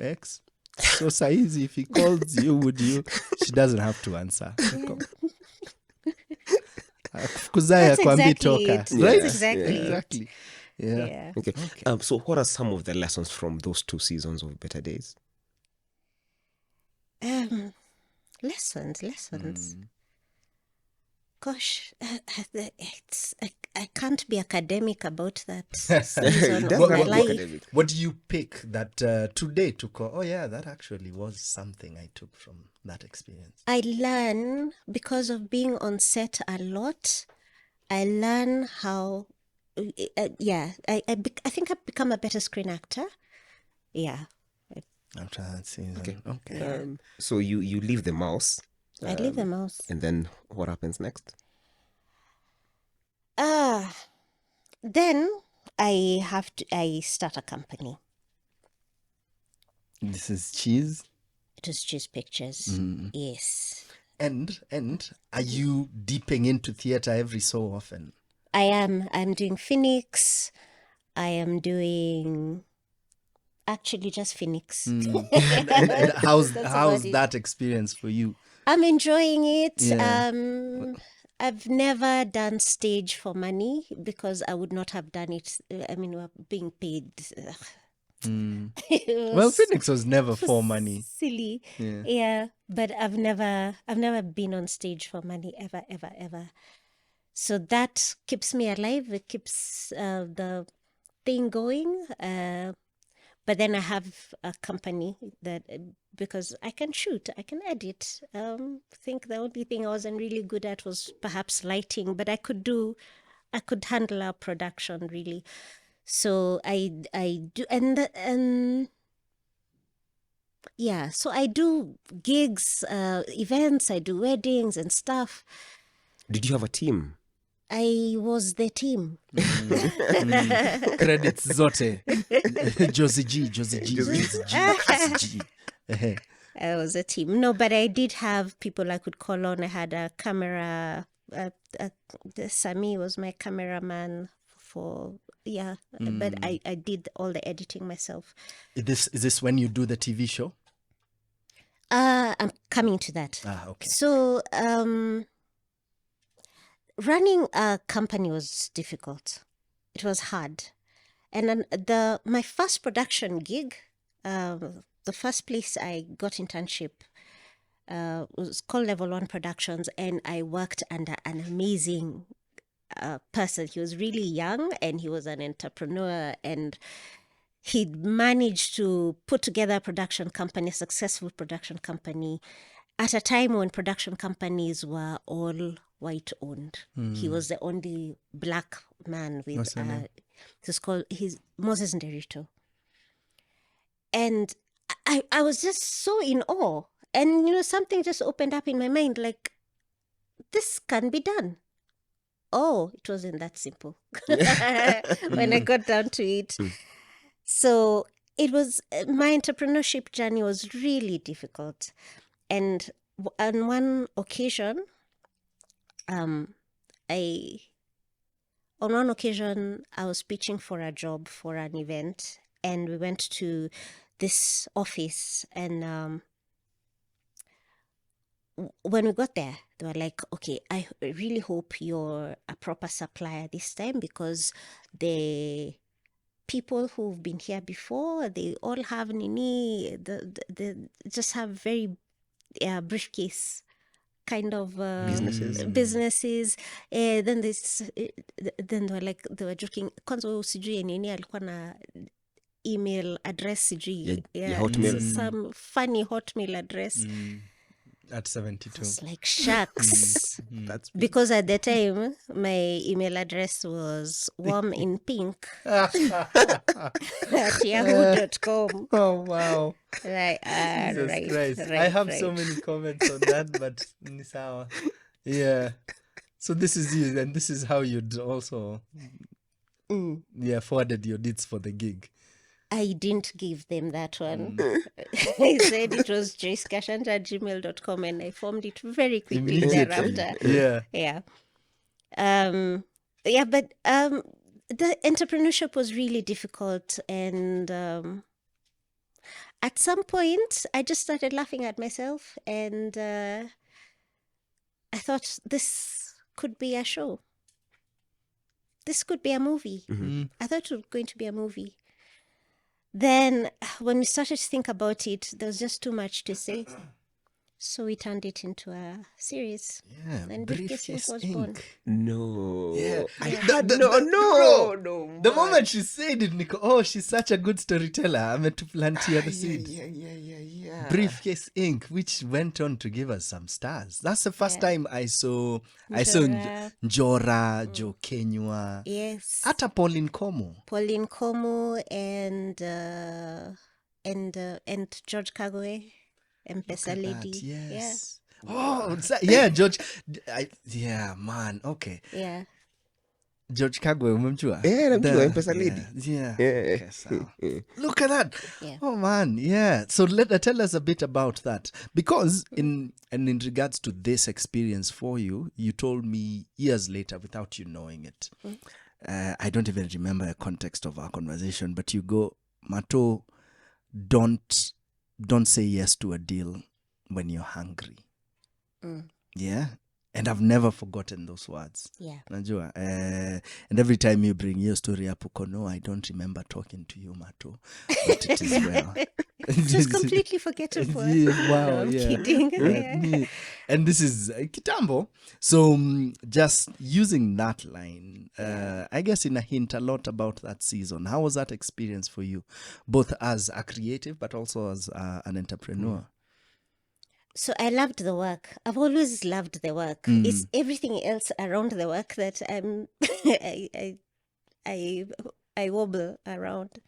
ex. So Saizi, if he calls you, would you? She doesn't have to answer. Kuzaya That's kwambi exactly toka. it. Right? That's exactly it. Exactly. Yeah. Yeah. Okay. So what are some of the lessons from those 2 seasons of Better Days? Lessons. Gosh, I can't be academic about that season It of doesn't my have to be life. academic. What do you pick that today to call? Oh yeah, that actually was something I took from that experience. I learn because of being on set a lot. I learn how, I think I've become a better screen actor. Yeah, After that season. Okay. So you leave the mouse, I leave the mouse. and then what happens next? Then I start a company. This is cheese. It was Cheese Pictures. Yes. And are you deeping into theater every so often? I am. I'm doing Phoenix. I am doing actually just Phoenix. And how's about it. that experience for you? I'm enjoying it. Yeah. I've never done stage for money because I would not have done it. I mean, we're being paid. It Well, was Phoenix was never for money. silly. Yeah. Yeah, but I've never been on stage for money ever. So that keeps me alive. It keeps the thing going. But then I have a company that because I can shoot, I can edit. I think the only thing I wasn't really good at was perhaps lighting, but I could handle our production really. So I do, and yeah, so I do gigs, events, I do weddings and stuff. Did you have a team? I was the team. Credits zote. Josie G. I was a team. No, but I did have people I could call on. I had a camera. Sami was my cameraman for, but I did all the editing myself. Is this when you do the TV show? I'm coming to that. Okay. So, running a company was difficult. It was hard. And then my first production gig, the first place I got internship was called Level 1 Productions, and I worked under an amazing person. He was really young and he was an entrepreneur, and he'd managed to put together a production company, a successful production company, at a time when production companies were all white owned. He was the only black man with What's her name? he's Moses Nderito. And I was just so in awe. And something just opened up in my mind, like, this can be done. Oh, it wasn't that simple when I got down to it. So it was, my entrepreneurship journey was really difficult. And on one occasion, I was pitching for a job for an event, and we went to this office, and when we got there, they were like, okay, I really hope you're a proper supplier this time, because the people who've been here before, they all have nini, the just have very briefcase kind of businesses. Then this, then they were joking, kwanza wewe usijui nini alikuwa na email address sijui, Hotmail. some funny Hotmail address. At 72. It's like, shucks. That's Because at the time, my email address was warm in pink at yahoo.com. Oh, wow. Like, Jesus right, Christ. right, I have right. so many comments on that, but ni sawa. Yeah. So this is you, and this is how you'd also forwarded your deeds for the gig. I didn't give them that one. I said it was joycekashanta@gmail.com, and I formed it very quickly thereafter. Yeah. Yeah. But the entrepreneurship was really difficult, and at some point I just started laughing at myself, and I thought, this could be a show. This could be a movie. I thought it was going to be a movie. Then when we started to think about it, there was just too much to say. So we turned it into a series. Yeah. And Briefcase was born. No. Yeah. I The- had the- no. bro, the moment she said it, Nico, oh, she's such a good storyteller. I meant to plant here the seed. Yeah. Briefcase Inc., which went on to give us some stars. That's the first time I saw Njora. Njora, Joe Kenywa, Yes. Ata Pauline Como. Pauline Como and George Kagoe, M-Pesa Lady. Yes. Oh, yeah, George. Man. Okay. Yeah. George Kagwe, umemjua? Yeah, namjua, The- M-Pesa Lady. Yeah. Yeah. Okay, so. Look at that. Yeah. Oh man, yeah. So tell us a bit about that, because in regards to this experience for you, you told me years later without you knowing it. I don't even remember the context of our conversation, but you go, Mato, don't say yes to a deal when you're hungry. Yeah. And I've never forgotten those words. Yeah. Najua. And every time you bring your story up, no, I don't remember talking to you, Mato. But it is well. It was completely forgettable. Yeah, wow, No, I'm yeah. kidding. Yeah. Yeah. And this is Kitambo. So just using that line, I guess in a hint a lot about that season. How was that experience for you, both as a creative but also as an entrepreneur? So I loved the work. I've always loved the work. It's everything else around the work that I wobble around.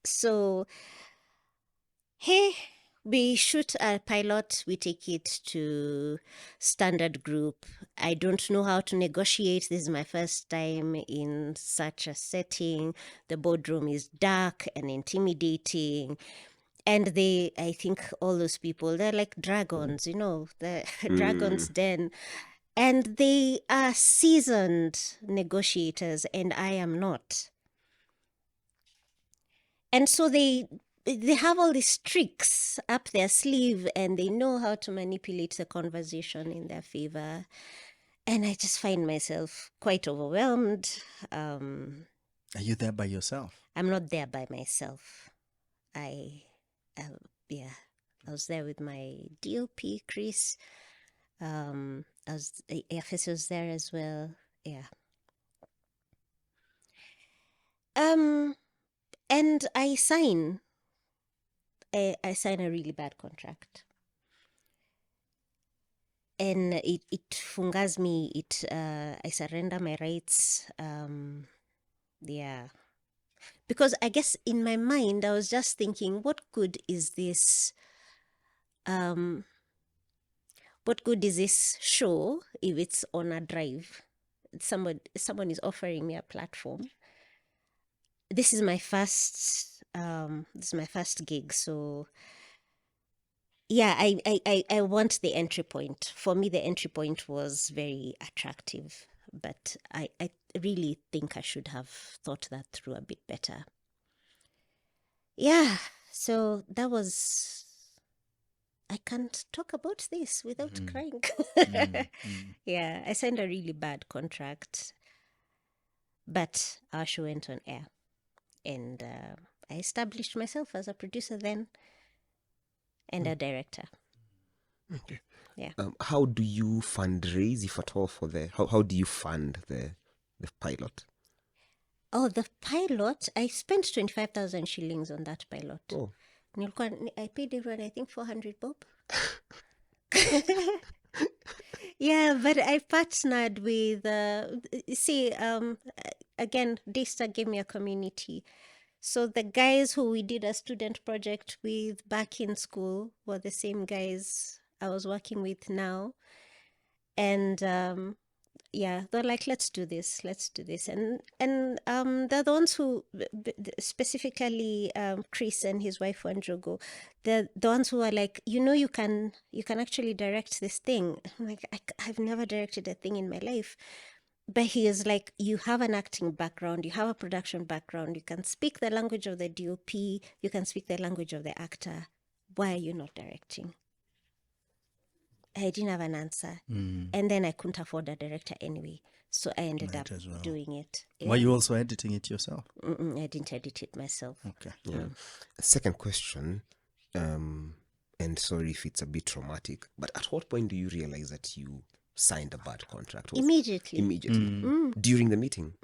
So, hey, we shoot a pilot, we take it to standard group. I don't know how to negotiate. This is my first time in such a setting. The boardroom is dark and intimidating. And I think all those people, they're like dragons, the dragon's den. And they are seasoned negotiators, and I am not. And so they have all these tricks up their sleeve, and they know how to manipulate the conversation in their favor. And I just find myself quite overwhelmed. Are you there by yourself? I'm not there by myself. I was there with my DOP, Chris. Efes was there as well. Yeah. And I sign a really bad contract. And it fungas me. I surrender my rights. Yeah. Because I guess in my mind, I was just thinking, what good is this? What good is this show if it's on a drive? Someone is offering me a platform. This is my first gig, so yeah, I want the entry point. For me, the entry point was very attractive, but I really think I should have thought that through a bit better. Yeah, so that was I can't talk about this without crying. Yeah, I signed a really bad contract, but our show went on air, and I established myself as a producer then and a director. Okay. Yeah. How do you fundraise, if at all, for how do you fund the pilot? Oh, the pilot, I spent 25,000 shillings on that pilot. Oh, I paid everyone, I think, 400 bob. Yeah, but I partnered with, again, Daystar gave me a community. So the guys who we did a student project with back in school were the same guys I was working with now. And yeah, they're like, let's do this. And they're the ones who, specifically Chris and his wife Wanjogo, they're the ones who are like, you can actually direct this thing. I'm like, I've never directed a thing in my life. But he is like, you have an acting background, you have a production background, you can speak the language of the DOP, you can speak the language of the actor. Why are you not directing? I didn't have an answer. And then I couldn't afford a director anyway. So I ended up as well. doing it. Were you also editing it yourself? I didn't edit it myself. Okay. yeah. Second question, and sorry if it's a bit traumatic, but at what point do you realize that you signed a bad contract? Immediately. Immediately. During the meeting?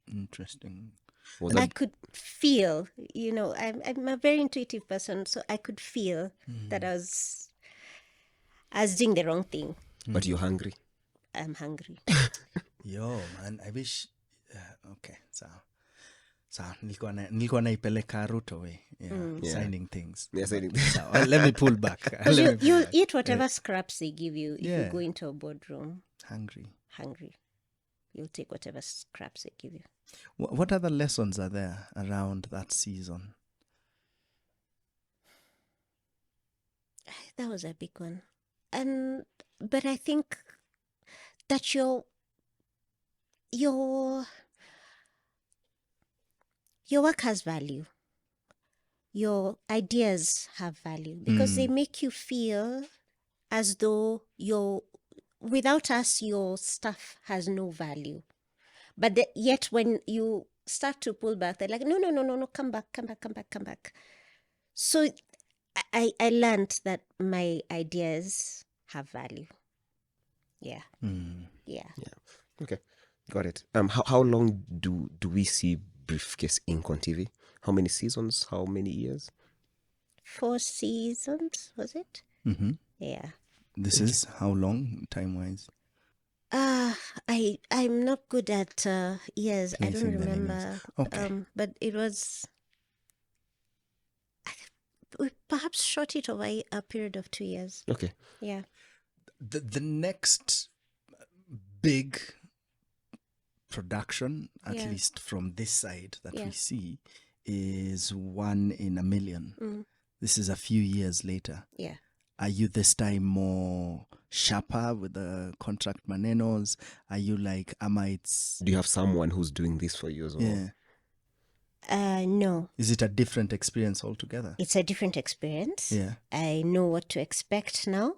Interesting. Was I that could feel, I'm a very intuitive person, so I could feel that I was doing the wrong thing. but you're hungry? I'm hungry. Yo, man, I wish. Okay, so nilikuwa naipeleka Ruto way, signing things. Yes, I did. So, let me pull back. Because you'll eat whatever scraps they give you if you Yeah. go into a boardroom Hungry. hungry. You'll take whatever scraps they give you. What other lessons are there around that season? That was a big one. But I think that your work has value. Your ideas have value because they make you feel as though without us, your stuff has no value. But yet when you start to pull back, they're like, no, come back. So I learned that my ideas have value. Yeah. Yeah. Okay, got it. How long do we see Briefcase Inc. on TV? How many seasons? How many years? 4 seasons, was it? Mm-hmm. Yeah. This is how long, time-wise? I'm not good at years. I don't Placing the remember. names. Okay. But it was. We perhaps shot it over a period of 2 years. Okay. Yeah. The next big production, at Yeah. least from this side that Yeah. we see, is 1 in a Million. This is a few years later. Yeah. Are you this time more sharper with the contract manenos? Are you like, Do you have someone who's doing this for you as well? yeah. No, Is it a different experience altogether? it's a different experience. Yeah. I know what to expect now.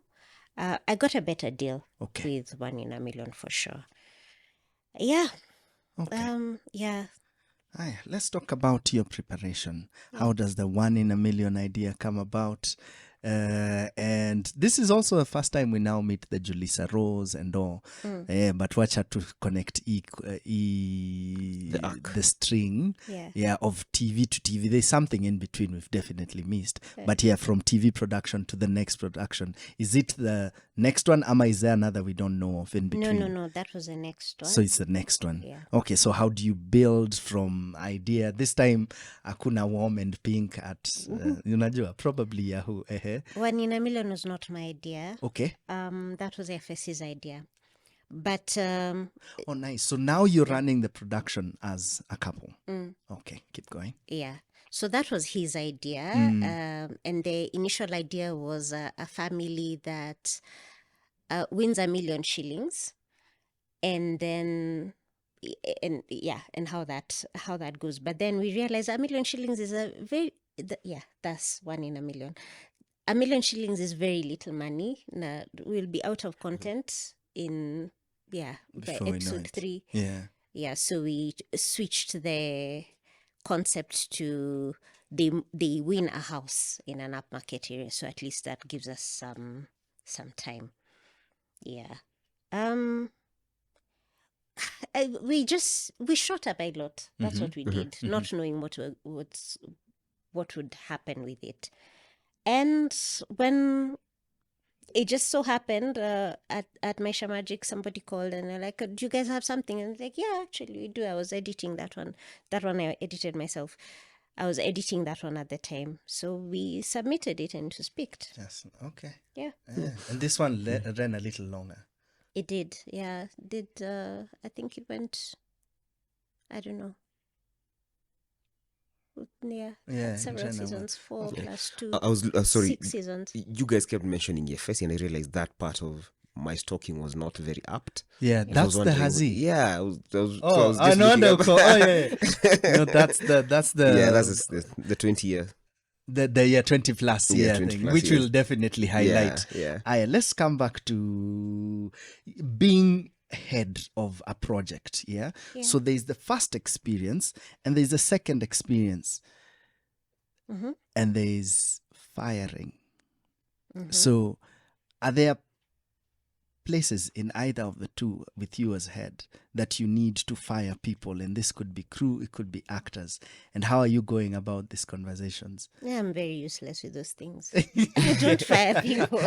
I got a better deal Okay. with 1 in a Million for sure. Yeah. Okay. Yeah. Aye, let's talk about your preparation. How does the 1 in a Million idea come about? And this is also the first time we now meet the Julissa Rose and all. But watch her to connect the string Yeah. of TV to TV. There's something in between we've definitely missed. But yeah, from TV production to the next production. Is it the next one? Ama is there another we don't know of in between? No. That was the next one. So it's the next one. Yeah. Okay, so how do you build from idea? This time, Akuna Warm and Pink at, unajua, probably Yahoo. 1 in a Million was not my idea. Okay. That was FSC's idea. But Oh, nice. So now you're running the production as a couple. Okay, keep going. yeah, so that was his idea. And the initial idea was a family that wins 1 million shillings, and then and how that goes. But then we realized 1 million shillings is that's 1 in a Million. 1 million shillings is very little money. Now, we'll be out of content in, by Before we know episode it. 3. Yeah. Yeah, so we switched the concept to they win a house in an upmarket area. So at least that gives us some time. Yeah. We shot a pilot. That's what we did, not knowing what would happen with it. And when it just so happened at Maisha Magic, somebody called and they're like, "Do you guys have something?" And I was like, "Yeah, actually we do." I was editing that one. That one I edited myself. I was editing that one at the time. So we submitted it and it was picked. Yes. Okay. Yeah. Yeah. And this one ran a little longer. It did. Yeah. I think it went, I don't know. Yeah. Yeah, Several Jenna, seasons, 4 plus 2. I was sorry. 6 seasons. You guys kept mentioning Yefesi, and I realized that part of my stalking was not very apt. Yeah, I that's was the wondering- Hazi. Yeah, I was just no looking wonder. up- Oh, yeah. No, that's the yeah, that's the 20-year. the year 20 plus Yeah, year 20 thing, plus which years. we'll definitely highlight. Yeah. Let's come back to being head of a project. Yeah. Yeah. So there's the first experience, and there's the second experience, Mm-hmm. and there's firing. Mm-hmm. So, are there places in either of the two with you as head that you need to fire people? And this could be crew, it could be actors. And how are you going about these conversations? Yeah, I'm very useless with those things. I don't fire people.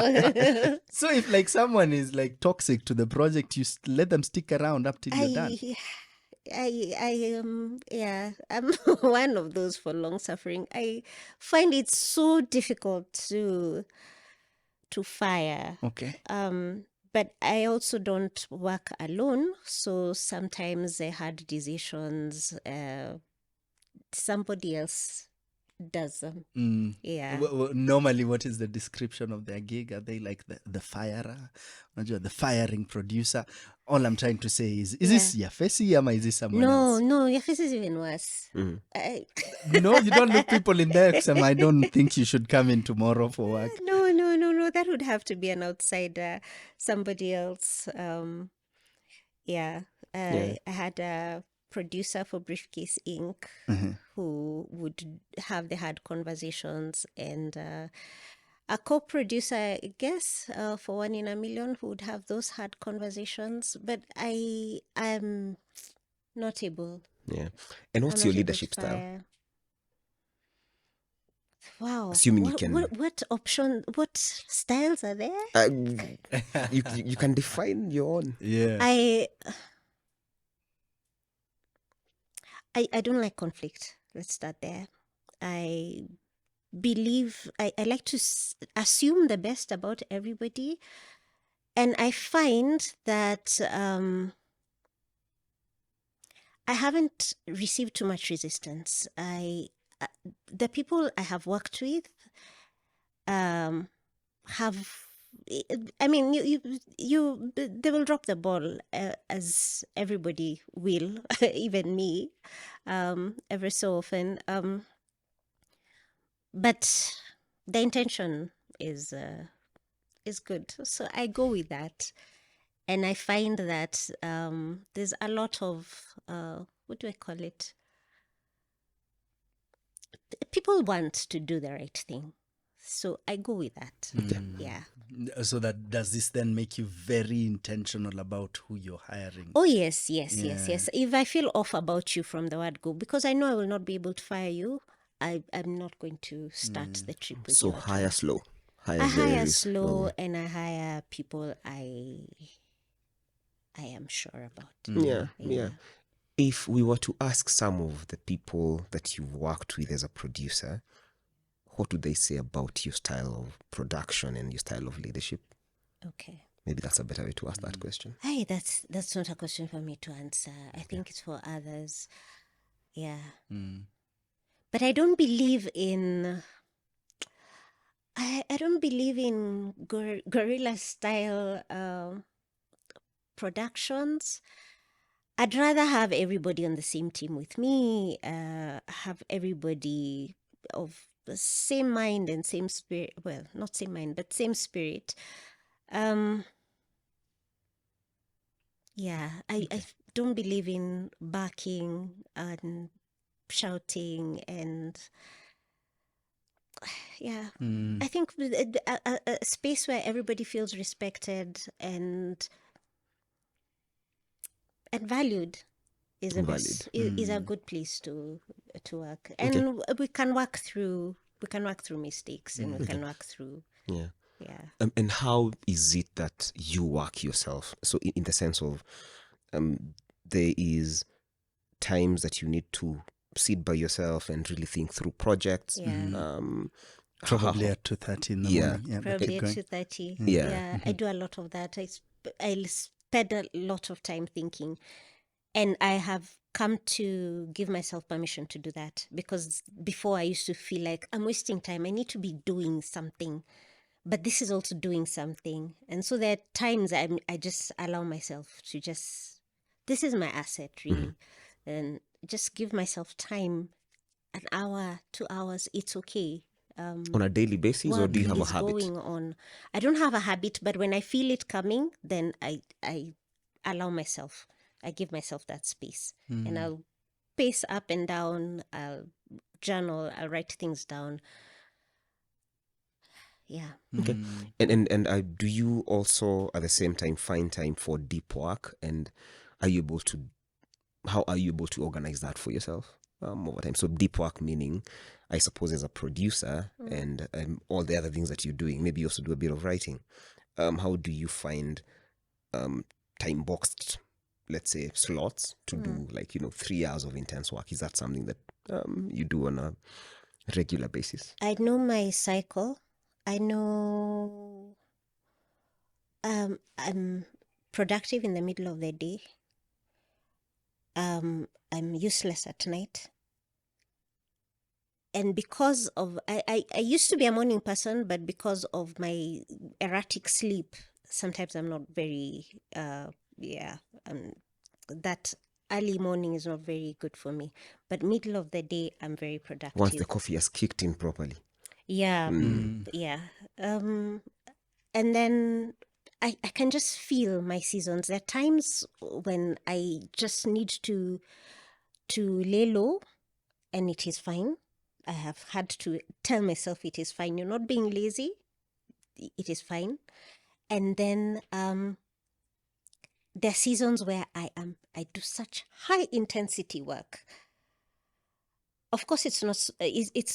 So if like someone is like toxic to the project, you let them stick around up till you're done. I'm one of those for long suffering. I find it so difficult to fire. Okay. But I also don't work alone, so sometimes the hard decisions somebody else does them. Yeah. Normally, what is the description of their gig? Are they like the firer? The firing producer? All I'm trying to say is this Yafesi or is this someone else? No, your face is even worse. No, you don't look people in there. I don't think you should come in tomorrow for work. No. That would have to be an outsider, somebody else. I had a producer for Briefcase Inc. Who would have the hard conversations, and a co-producer, I guess, for 1 in a Million, who would have those hard conversations. But I am not able. Yeah. And what's I'm your not able leadership to style? fire. Wow. Assuming you what, can- what styles are there? You can define your own. Yeah. I don't like conflict. Let's start there. I believe I like to assume the best about everybody, and I find that I haven't received too much resistance. The people I have worked with have. I mean, they will drop the ball as everybody will, even me, every so often. But the intention is good, so I go with that, and I find that there's a lot of what do I call it? People want to do the right thing. So I go with that. Yeah. So does this then make you very intentional about who you're hiring? Oh, yes. If I feel off about you from the word go, because I know I will not be able to fire you, I'm not going to start the trip with So you. at all. hire slow. I very hire slow, slowly. and I hire people I am sure about. Yeah. If we were to ask some of the people that you've worked with as a producer, what would they say about your style of production and your style of leadership? Okay. Maybe that's a better way to ask that question. Hey, that's not a question for me to answer. I think it's for others. Yeah. But I don't believe in I don't believe in guerrilla style productions. I'd rather have everybody on the same team with me, have everybody of the same mind and same spirit. Well, not same mind, but same spirit. Yeah, I don't believe in barking and shouting and yeah. I think a space where everybody feels respected and valued is is a good place to work, and we can work through mistakes, and we can work through Yeah. yeah. And how is it that you work yourself? So in the sense of there is times that you need to sit by yourself and really think through projects. Yeah. Probably at 2:30 in the Yeah. morning. Yeah, but Probably keep at going. 2:30. Yeah. Yeah, I do a lot of that. I spend a lot of time thinking, and I have come to give myself permission to do that, because before I used to feel like I'm wasting time. I need to be doing something, but this is also doing something. And so there are times I just allow myself to just, this is my asset really, and just give myself time, an hour, 2 hours, it's okay. On a daily basis, or Work do you have a is habit? going on. I don't have a habit, but when I feel it coming, then I allow myself. I give myself that space, and I'll pace up and down. I'll journal. I'll write things down. Yeah. Okay. And do you also at the same time find time for deep work, and are you able to, how are you able to organize that for yourself over time? So deep work meaning, I suppose, as a producer and all the other things that you're doing, maybe you also do a bit of writing. How do you find time boxed, let's say, slots to do, like, 3 hours of intense work? Is that something that you do on a regular basis? I know my cycle. I know I'm productive in the middle of the day. I'm useless at night. And because of, I used to be a morning person, but because of my erratic sleep, sometimes I'm not very, that early morning is not very good for me. But middle of the day, I'm very productive. Once the coffee has kicked in properly. Yeah, yeah. And then I can just feel my seasons. There are times when I just need to lay low, and it is fine. I have had to tell myself it is fine. You're not being lazy. It is fine. And then there are seasons where I do such high intensity work. Of course, it's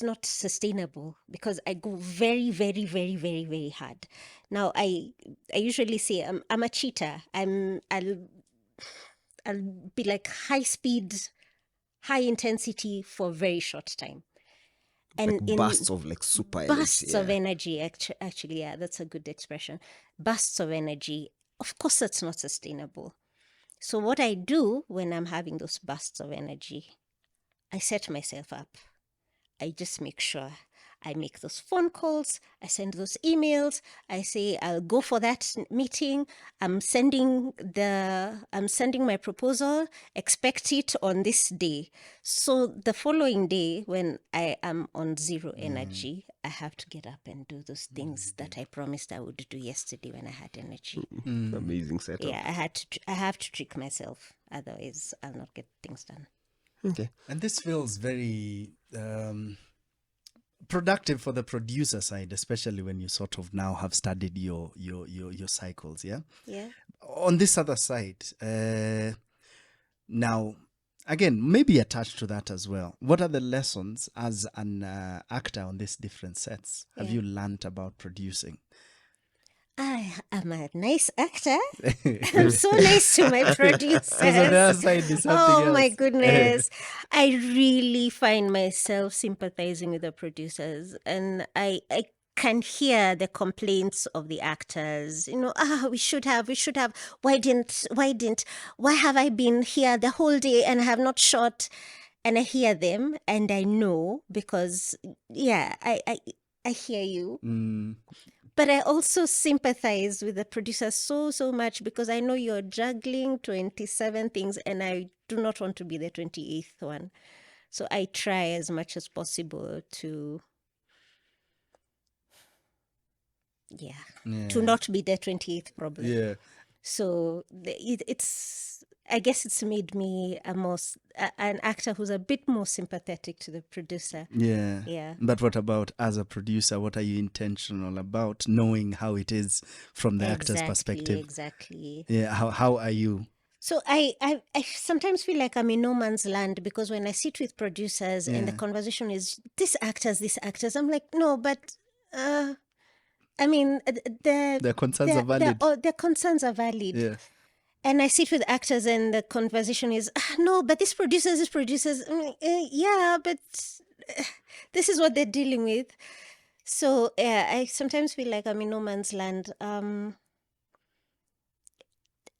not sustainable, because I go very, very, very, very, very hard. Now, I usually say I'm a cheater. I'll be like high speed, high intensity for a very short time. And Like bursts of like super bursts energy. of energy, actually, yeah, that's a good expression. Bursts of energy. Of course, that's not sustainable. So what I do when I'm having those bursts of energy, I set myself up. I just make sure I make those phone calls, I send those emails, I say I'll go for that meeting, I'm sending my proposal, expect it on this day. So the following day, when I am on zero energy, I have to get up and do those things that I promised I would do yesterday when I had energy. Amazing setup. Yeah, I have to trick myself, otherwise I'll not get things done. Okay. And this feels very productive for the producer side, especially when you sort of now have studied your cycles. Yeah. Yeah. On this other side, now, again, maybe attached to that as well, what are the lessons as an actor on these different sets have you learned about producing? I am a nice actor. I'm so nice to my producers. Because on the other side is something Oh my else. goodness. I really find myself sympathizing with the producers, and I can hear the complaints of the actors. We should have, why have I been here the whole day and I have not shot? And I hear them, and I know, because yeah, I hear you. But I also sympathize with the producer so much, because I know you're juggling 27 things, and I do not want to be the 28th one. So I try as much as possible to to not be their 28th problem. Yeah. So I guess it's made me an actor who's a bit more sympathetic to the producer. Yeah. Yeah. But what about as a producer? What are you intentional about, knowing how it is from the actor's perspective? Exactly. Yeah. How are you? So I sometimes feel like I'm in no man's land, because when I sit with producers and the Yeah. conversation is these actors, I'm like, no, but I mean, Their concerns are valid. their concerns are valid. Yeah. And I sit with actors and the conversation is, no, but these producers. I'm like, yeah, but this is what they're dealing with. So I sometimes feel like I'm in no man's land.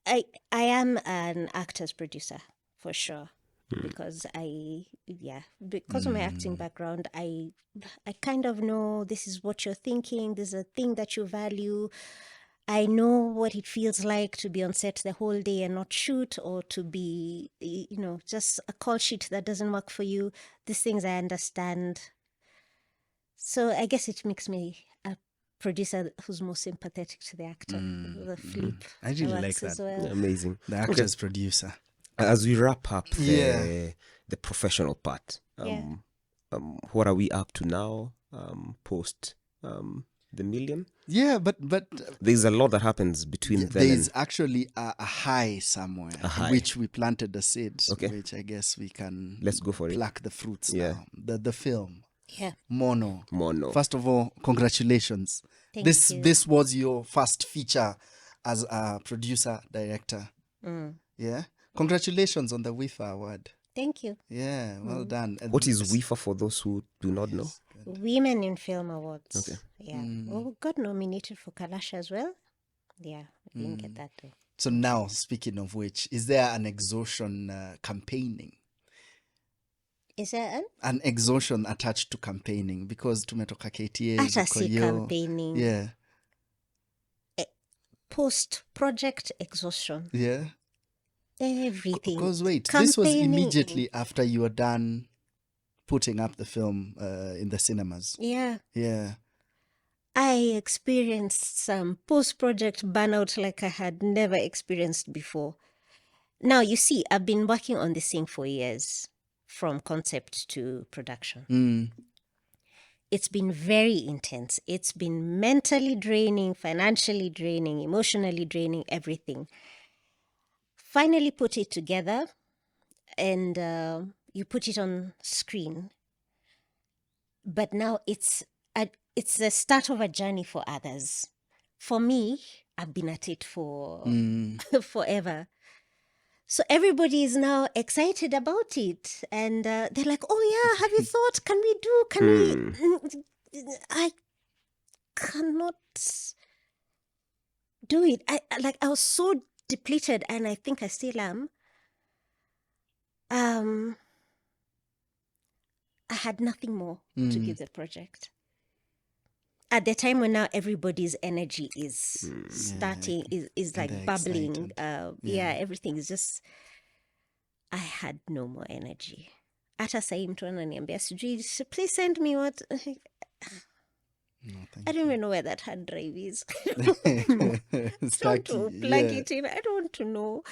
I am an actor's producer for sure, because because of my acting background, I kind of know this is what you're thinking. This is a thing that you value. I know what it feels like to be on set the whole day and not shoot, or to be, just a call sheet that doesn't work for you. These things I understand. So I guess it makes me a producer who's more sympathetic to the actor. The flip. I really like works as that. well. Amazing. The actor's producer. As we wrap up Yeah. the professional part, Yeah. what are we up to now, post the million? Yeah, but There's a lot that happens between then there's and actually a high somewhere, high. which we planted the seeds, Okay. which I guess we can Let's go for it. pluck the fruits Yeah. now. The film Yeah. Mono. Mono. First of all, congratulations. Thank you. This was your first feature as a producer director. Yeah. Congratulations on the WIFA award. Thank you. Yeah, well done. And What is WIFA for those who do not know? Women in Film Awards. Okay. Yeah. Well, we got nominated for Kalash as well. Yeah. We didn't get that though. So now, speaking of which, is there an exhaustion campaigning? Is there An exhaustion attached to campaigning? Because tumetoka KTA, Hata zuko si yo. campaigning. Yeah. Post-project exhaustion. Yeah. Everything. Because wait, this was Campaigning. immediately after you were done putting up the film in the cinemas. Yeah. Yeah. I experienced some post-project burnout like I had never experienced before. Now, you see, I've been working on this thing for years, from concept to production. It's been very intense. It's been mentally draining, financially draining, emotionally draining, everything. Finally put it together, and you put it on screen. But now it's the start of a journey for others. For me, I've been at it for forever. So everybody is now excited about it. And they're like, oh yeah, have you thought? Can we do? Can we? I cannot do it. I was so depleted, and I think I still am. I had nothing more to give the project. At the time when now everybody's energy is starting, is like they're bubbling. excited. Everything is just, I had no more energy. Hata sahi mtu ananiambia sijui, please send me what. No, I don't even know where that hard drive is. I It's don't want to plug yeah. it in. I don't want to know.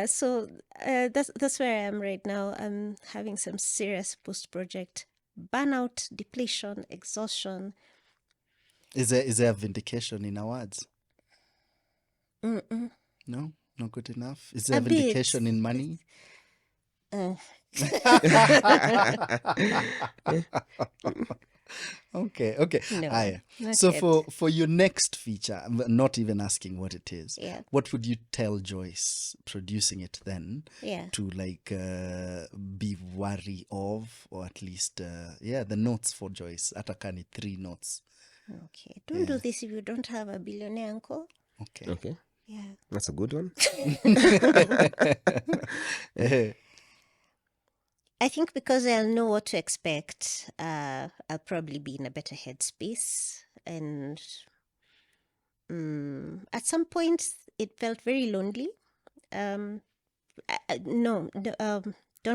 So that's where I am right now. I'm having some serious post-project burnout, depletion, exhaustion. Is there a vindication in awards? Mm-mm. No, not good enough. Is there A a bit. vindication in money? Okay. No, Aye. not So yet. for your next feature, I'm not even asking what it is. Yeah. What would you tell Joyce producing it then Yeah. to be wary of, or at least the notes for Joyce? Atakani 3 notes. Okay. Don't do this if you don't have a billionaire uncle. Okay. Okay, Yeah. that's a good one. I think because I'll know what to expect, I'll probably be in a better headspace. And at some point, it felt very lonely. Don't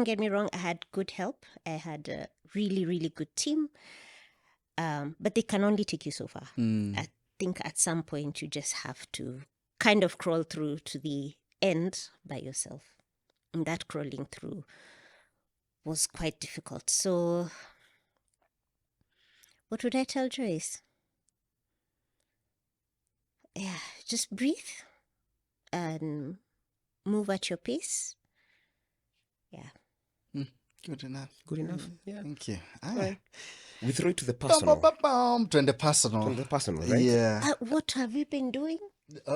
get me wrong. I had good help. I had a really, really good team. but they can only take you so far. I think at some point you just have to kind of crawl through to the end by yourself. And that crawling through was quite difficult. So, what would I tell Joyce? Yeah, just breathe and move at your pace. Yeah. Good enough. Good enough. Yeah. Thank you. Right. We throw it to the Bum, personal. bum, bum, to the personal. To the personal, right? Yeah. What have you been doing?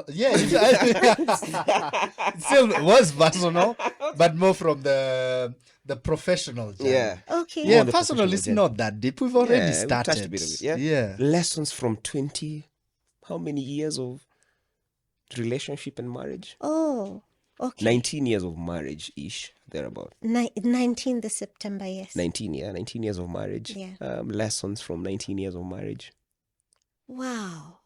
Yeah. It still was personal, but more from the professional journey. Yeah. Okay. Yeah, on the personal professional is journey. not that deep. We've already Yeah, we started. touched a bit of it. Yeah. Yeah. Lessons from 20, how many years of relationship and marriage? Oh, okay. 19 years of marriage-ish, thereabout. 19th of September, yes. 19 years of marriage. Yeah. Lessons from 19 years of marriage. Wow.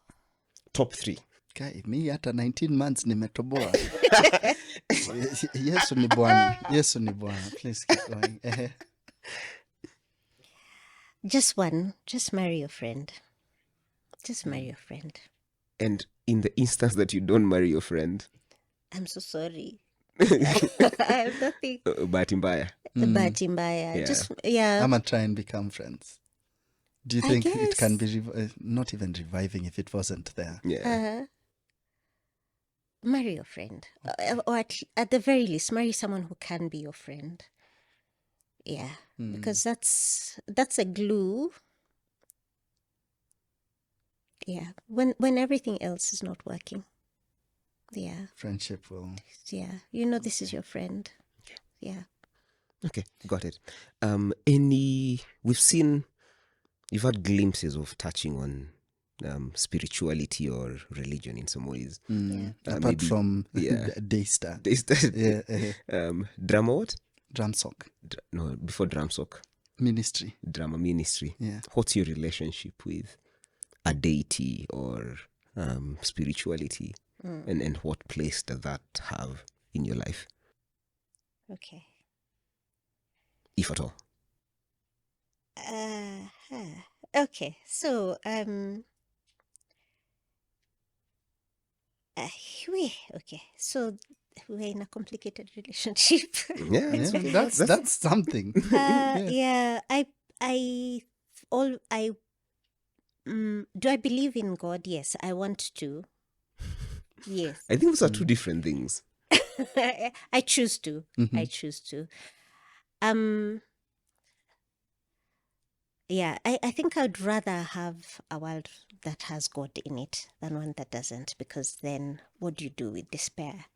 Top 3. Kai, mi hata 19 months nimetoboa. Yesu ni Bwana. Yesu ni Bwana. Please keep going. Just one. Just marry your friend. Just marry your friend. And in the instance that you don't marry your friend, I'm so sorry. I have nothing. bahati mbaya. Bahati mbaya. Yeah. Just, yeah. I'm gonna try and become friends. Do you I think it can guess. be not even reviving if it wasn't there? Yeah. Marry your friend. Or at the very least, marry someone who can be your friend. Yeah. Because that's a glue. Yeah. When everything else is not working. Yeah. Friendship will. Yeah. You know this is your friend. Yeah. Okay, got it. We've seen, you've had glimpses of touching on spirituality or religion in some ways. Apart maybe- from yeah. Daystar. Yeah. Drama what? Drum sock. No, before drum sock. Ministry. Drama ministry. Yeah. What's your relationship with a deity or spirituality? And what place does that have in your life, Okay. if at all? Okay. So okay. So we're in a complicated relationship. Yeah, Yeah, that's something. Yeah. Do I believe in God? Yes, I want to. Yes. I think those are two different things. I choose to. I choose to. Yeah, I think I'd rather have a world that has God in it than one that doesn't, because then what do you do with despair?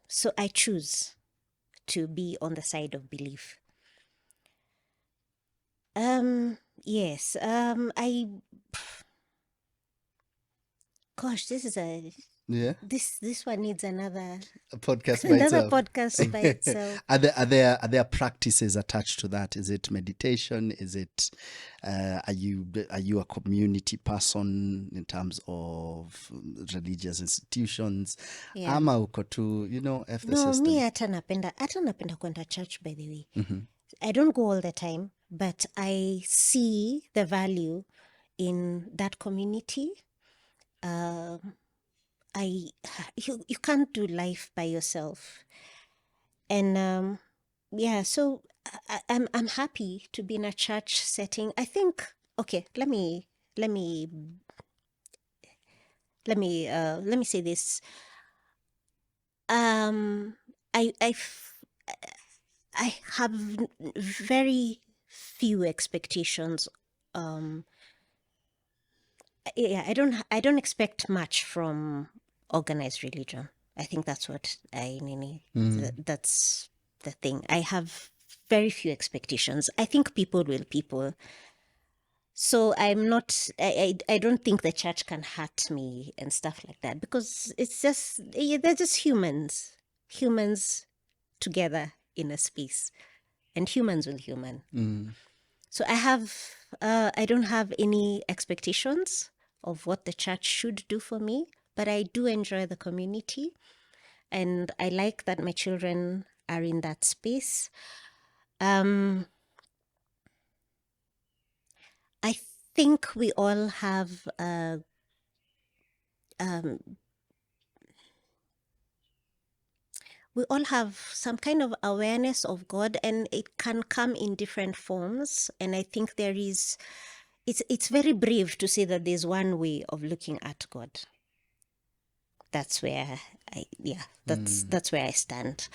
So I choose to be on the side of belief. Yes. Gosh, this is Yeah. this one needs another A podcast by another itself. podcast by itself. Are there practices attached to that? Is it meditation? Is it are you a community person in terms of religious institutions? Yeah. Ama uko tu, F the No, system. me hata napenda kwenda church, by the way. I don't go all the time, but I see the value in that community. You can't do life by yourself, and yeah. So I'm happy to be in a church setting. I think. Okay, let me say this. I have very few expectations. Yeah, I don't expect much from organized religion. I think that's what I mean. That's the thing. I have very few expectations. I think people will people. So I'm not. I don't think the church can hurt me and stuff like that, because it's just they're just humans together in a space, and humans with human. So I don't have any expectations of what the church should do for me, but I do enjoy the community, and I like that my children are in that space. think we all have some kind of awareness of God, and it can come in different forms. And I think it's very brave to say that there's one way of looking at God. That's where that's where I stand.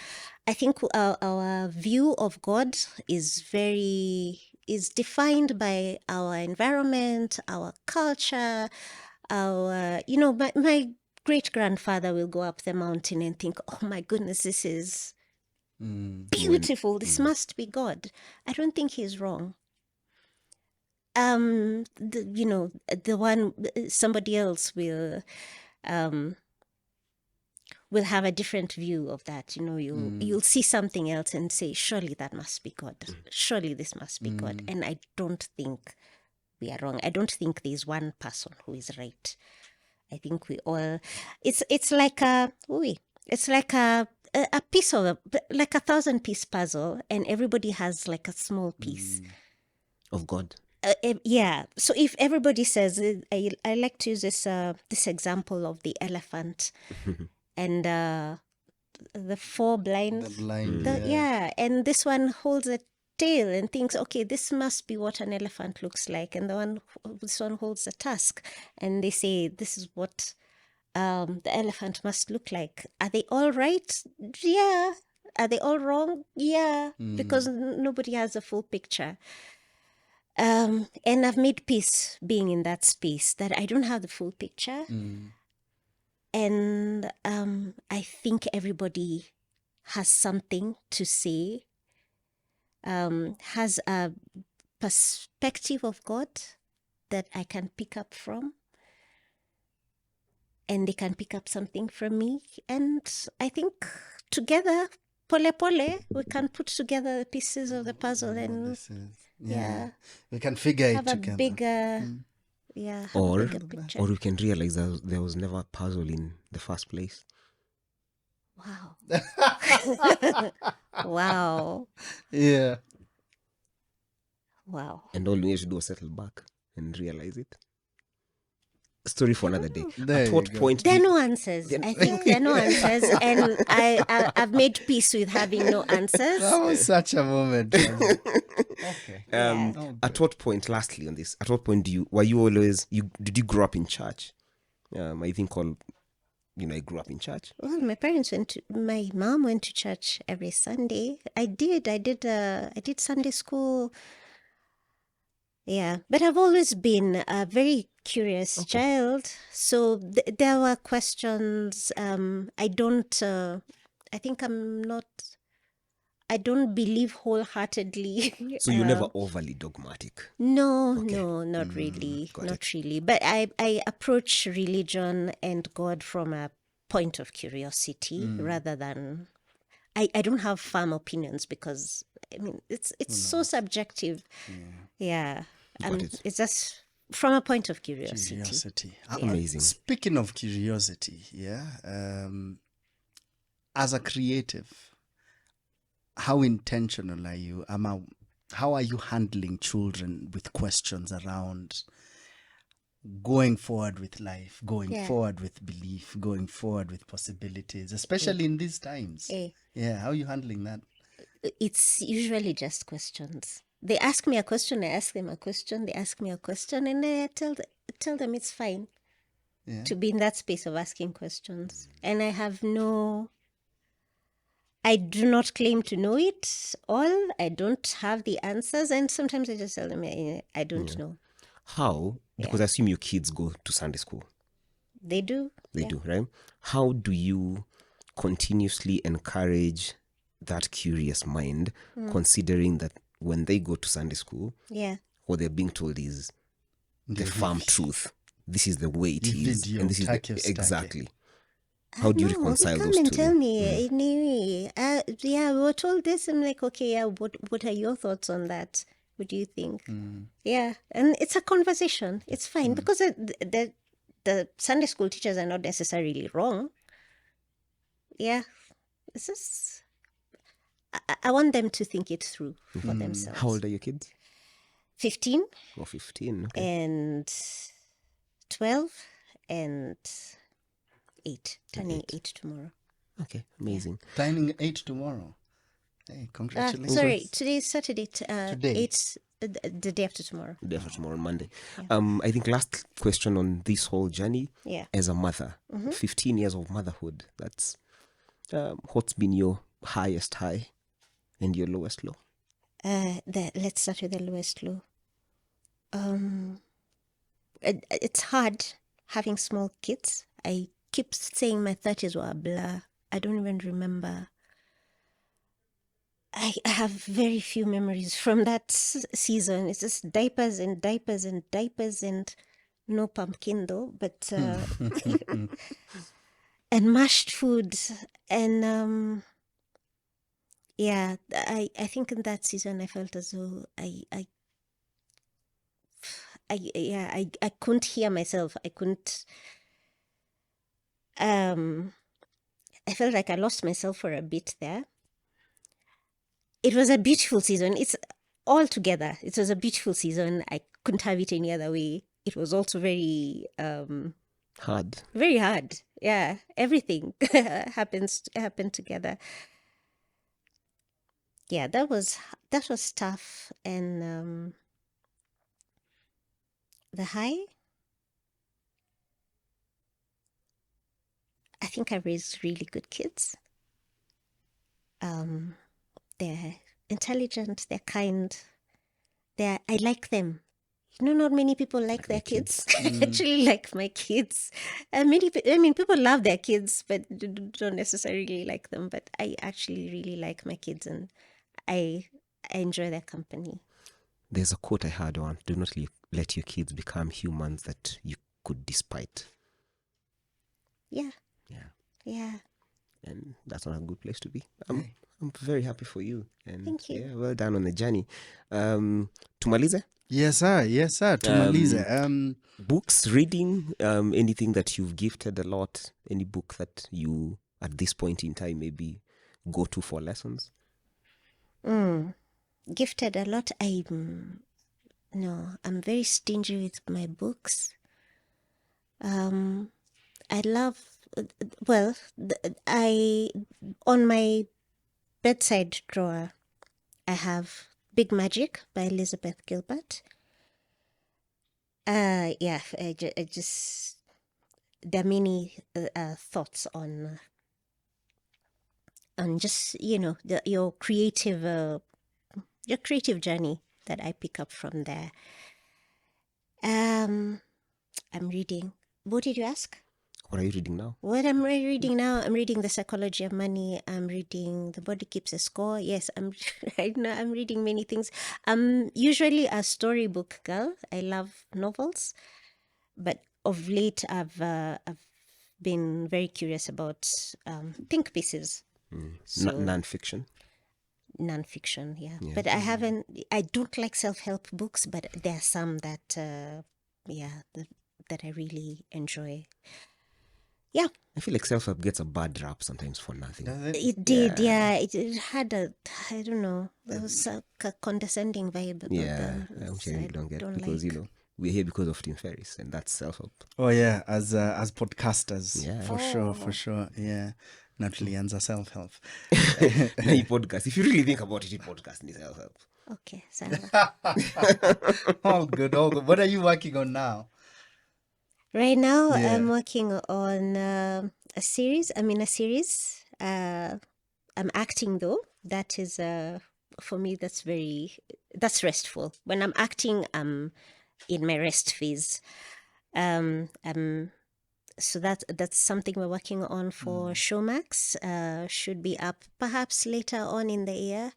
I think our view of God is defined by our environment, our culture, our my great grandfather will go up the mountain and think, oh my goodness, this is beautiful. This must be God. I don't think he's wrong. The one somebody else will have a different view of that. You'll see something else and say, surely that must be God. Surely this must be God. And I don't think we are wrong. I don't think there's one person who is right. I think we all. It's like a piece of like a 1,000-piece puzzle, and everybody has like a small piece of God. Yeah. So if everybody says, I like to use this example of the elephant and the four blinds. The blind. And this one holds a tail and thinks, okay, this must be what an elephant looks like, and this one holds a tusk, and they say this is what the elephant must look like. Are they all right? Yeah. Are they all wrong? Yeah. Because nobody has a full picture. And I've made peace being in that space that I don't have the full picture. And I think everybody has something to say, has a perspective of God that I can pick up from. And they can pick up something from me. And I think together, pole pole, we can put together the pieces of the puzzle and we can figure have it a together. bigger, have a Or bigger picture. we can realize that there was never a puzzle in the first place. Wow. Wow. Yeah. Wow. And all we need to do is settle back and realize it. Story for another day. There At you what go. point There are do you- no answers. I think there are no answers. And I've made peace with having no answers. That was such a moment. Okay. Yeah. at what point, lastly on this, at what point did you grow up in church? I think I grew up in church. Well, my mom went to church every Sunday. I did Sunday school. Yeah, but I've always been a very curious child. So there were questions. I don't believe wholeheartedly. So you're never overly dogmatic. No, Okay. no, not really. got Not really. But I approach religion and God from a point of curiosity rather than I don't have firm opinions because I mean it's so subjective. Yeah. Got it. It's just from a point of curiosity. Curiosity. Amazing. Speaking of curiosity, as a creative, how intentional are you? How are you handling children with questions around going forward with life, going forward with belief, going forward with possibilities, especially in these times? Yeah, how are you handling that? It's usually just questions. They ask me a question, I ask them a question, they ask me a question, and then I tell them it's fine to be in that space of asking questions. And I do not claim to know it all. I don't have the answers. And sometimes I just tell them, I don't know. How? Because I assume your kids go to Sunday school. They do. They do, right? How do you continuously encourage that curious mind, considering that when they go to Sunday school, what they're being told is the firm truth. This is the way it is. And this is exactly. How do you reconcile those two? Come and tell me. We were told this. I'm like, okay, what are your thoughts on that? What do you think? Yeah, and it's a conversation. It's fine because the Sunday school teachers are not necessarily wrong. Yeah, it's just I want them to think it through for themselves. How old are your kids? 15 or 15? Okay. and 12 and 8. Turning 8 tomorrow. Okay, amazing. Turning 8 tomorrow. Hey, congratulations. Sorry, today is Saturday. Today. 8 the day after tomorrow. Day after tomorrow, Monday. I think last question on this whole journey. Yeah. As a mother, 15 years of motherhood. That's what's been your highest high and your lowest low? Let's start with the lowest low. It's hard having small kids. I keep saying my 30s were a blur. I don't even remember. I have very few memories from that season. It's just diapers and diapers and diapers and no pumpkin though, but and mashed food and yeah, I think in that season I felt as though I couldn't hear myself. I couldn't I felt like I lost myself for a bit there. It was a beautiful season. It's all together. It was a beautiful season. I couldn't have it any other way. It was also very Hard. very hard. Yeah, everything happened together. Yeah, that was tough. And the high, I think I raised really good kids. They're intelligent, they're kind, I like them. Not many people like their kids. I actually like my kids. People love their kids, but don't necessarily like them. But I actually really like my kids, and I enjoy their company. There's a quote I heard on: "Do not let your kids become humans that you could despite." Yeah. Yeah. Yeah. And that's not a good place to be. I'm very happy for you. And Thank you. Yeah, well done on the journey. Tumalize? Yes, sir. Tumalize. Books, reading, anything that you've gifted a lot, any book that you at this point in time maybe go to for lessons? Gifted a lot. I'm very stingy with my books. I love, on my bedside drawer, I have Big Magic by Elizabeth Gilbert. I just, there are many thoughts on just, your creative journey that I pick up from there. I'm reading. What did you ask? What are you reading now? What am I reading now? I'm reading The Psychology of Money. I'm reading The Body Keeps a Score. Yes, I'm reading many things. I'm usually a storybook girl. I love novels, but of late I've been very curious about think pieces. So, Non-fiction? non-fiction, yeah. But I don't like self-help books, but there are some that that I really enjoy. Yeah. I feel like self-help gets a bad rap sometimes for nothing. It did, yeah. It had I don't know, there was a condescending vibe about them. Which I really don't get, because like. we're here because of Tim Ferriss, and that's self-help. Oh yeah, as podcasters. Yeah. For sure. Yeah. Not Lianza self-help. Any podcast, if you really think about it, podcast is self-help. Okay, so All good. What are you working on now? right now Yeah. I'm working on a series. I'm in a series. I'm acting though. That is for me that's restful. When I'm acting, I'm in my rest phase. So that's something we're working on for Showmax. Should be up perhaps later on in the year.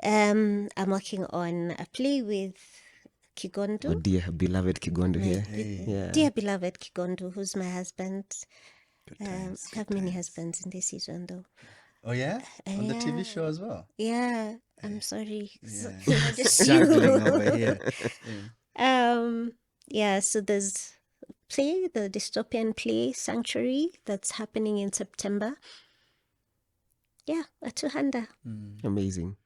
I'm working on a play with Kigondo. Oh, dear beloved Kigondo here. Yeah. Dear beloved Kigondo, who's my husband. Good times, I have many husbands in this season though. Oh yeah? On the TV show as well? Yeah, I'm sorry. Yeah. Just Juggling over here. Yeah, so there's play, the dystopian play Sanctuary, that's happening in September. Yeah, a two-hander. Amazing.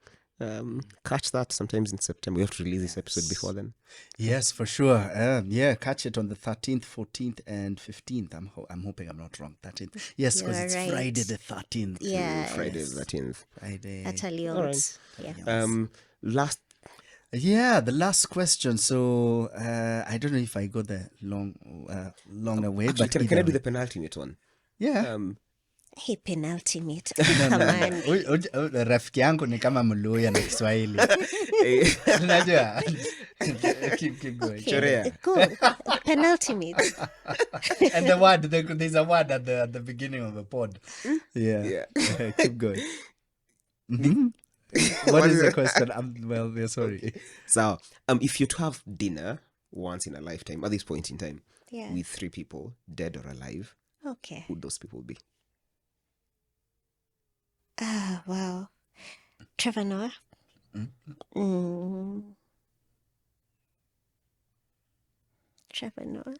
Catch that sometimes in September. We have to release this episode before then. Yes, for sure. Yeah, catch it on the 13th, 14th, and 15th. I'm hoping I'm not wrong. 13th. Yes, because You're it's right. Friday the 13th. Yeah. Friday the 13th. Friday. That's Alliance. Yeah. Last. Yeah, the last question. So I don't know if I go the long away, Actually, but can I either do the way. penultimate one? Yeah. Hey, penalty meet. No, Come no, on. no. Rafiki yangu ni kama Mluya na Kiswahili. Unajua? Keep going. Okay, cool. Penalty meet. And there's a word at the beginning of the pod. Yeah. Keep going. Mhm. What is the question? We're sorry. So, if you to have dinner once in a lifetime, at this point in time, Yeah. with 3 people, dead or alive, Okay. who would those people be? Ah, wow. Trevor Noah. Trevor Noah.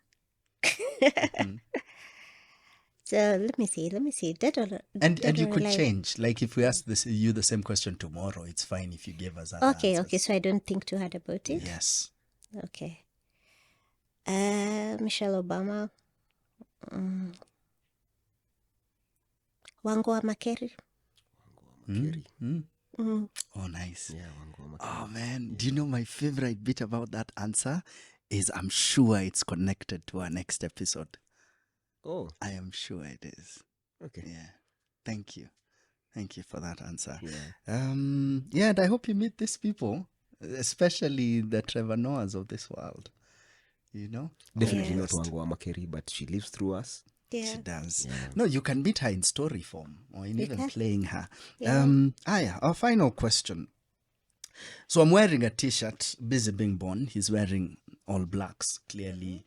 So let me see. Dead or And you or could alive? change. Like if we ask you the same question tomorrow, it's fine if you give us other Okay, answers. okay. So I don't think too hard about it. Yes. Okay. Michelle Obama. Wangwa Makeri. Oh, nice. Yeah, Wangwa Oh, man. Do you know my favorite bit about that answer is I'm sure it's connected to our next episode. Oh, I am sure it is. okay. Yeah. Thank you. Thank you for that answer. Yeah. Yeah, and I hope you meet these people, especially the Trevor Noahs of this world. You know? Definitely Yes. not Wangwa Makeri, but she lives through us. Yeah. She does. Yeah. No, you can meet her in story form or in even can. playing her. Yeah. Yeah, our final question. So I'm wearing a t-shirt, Busy Being Born. He's wearing all blacks, clearly.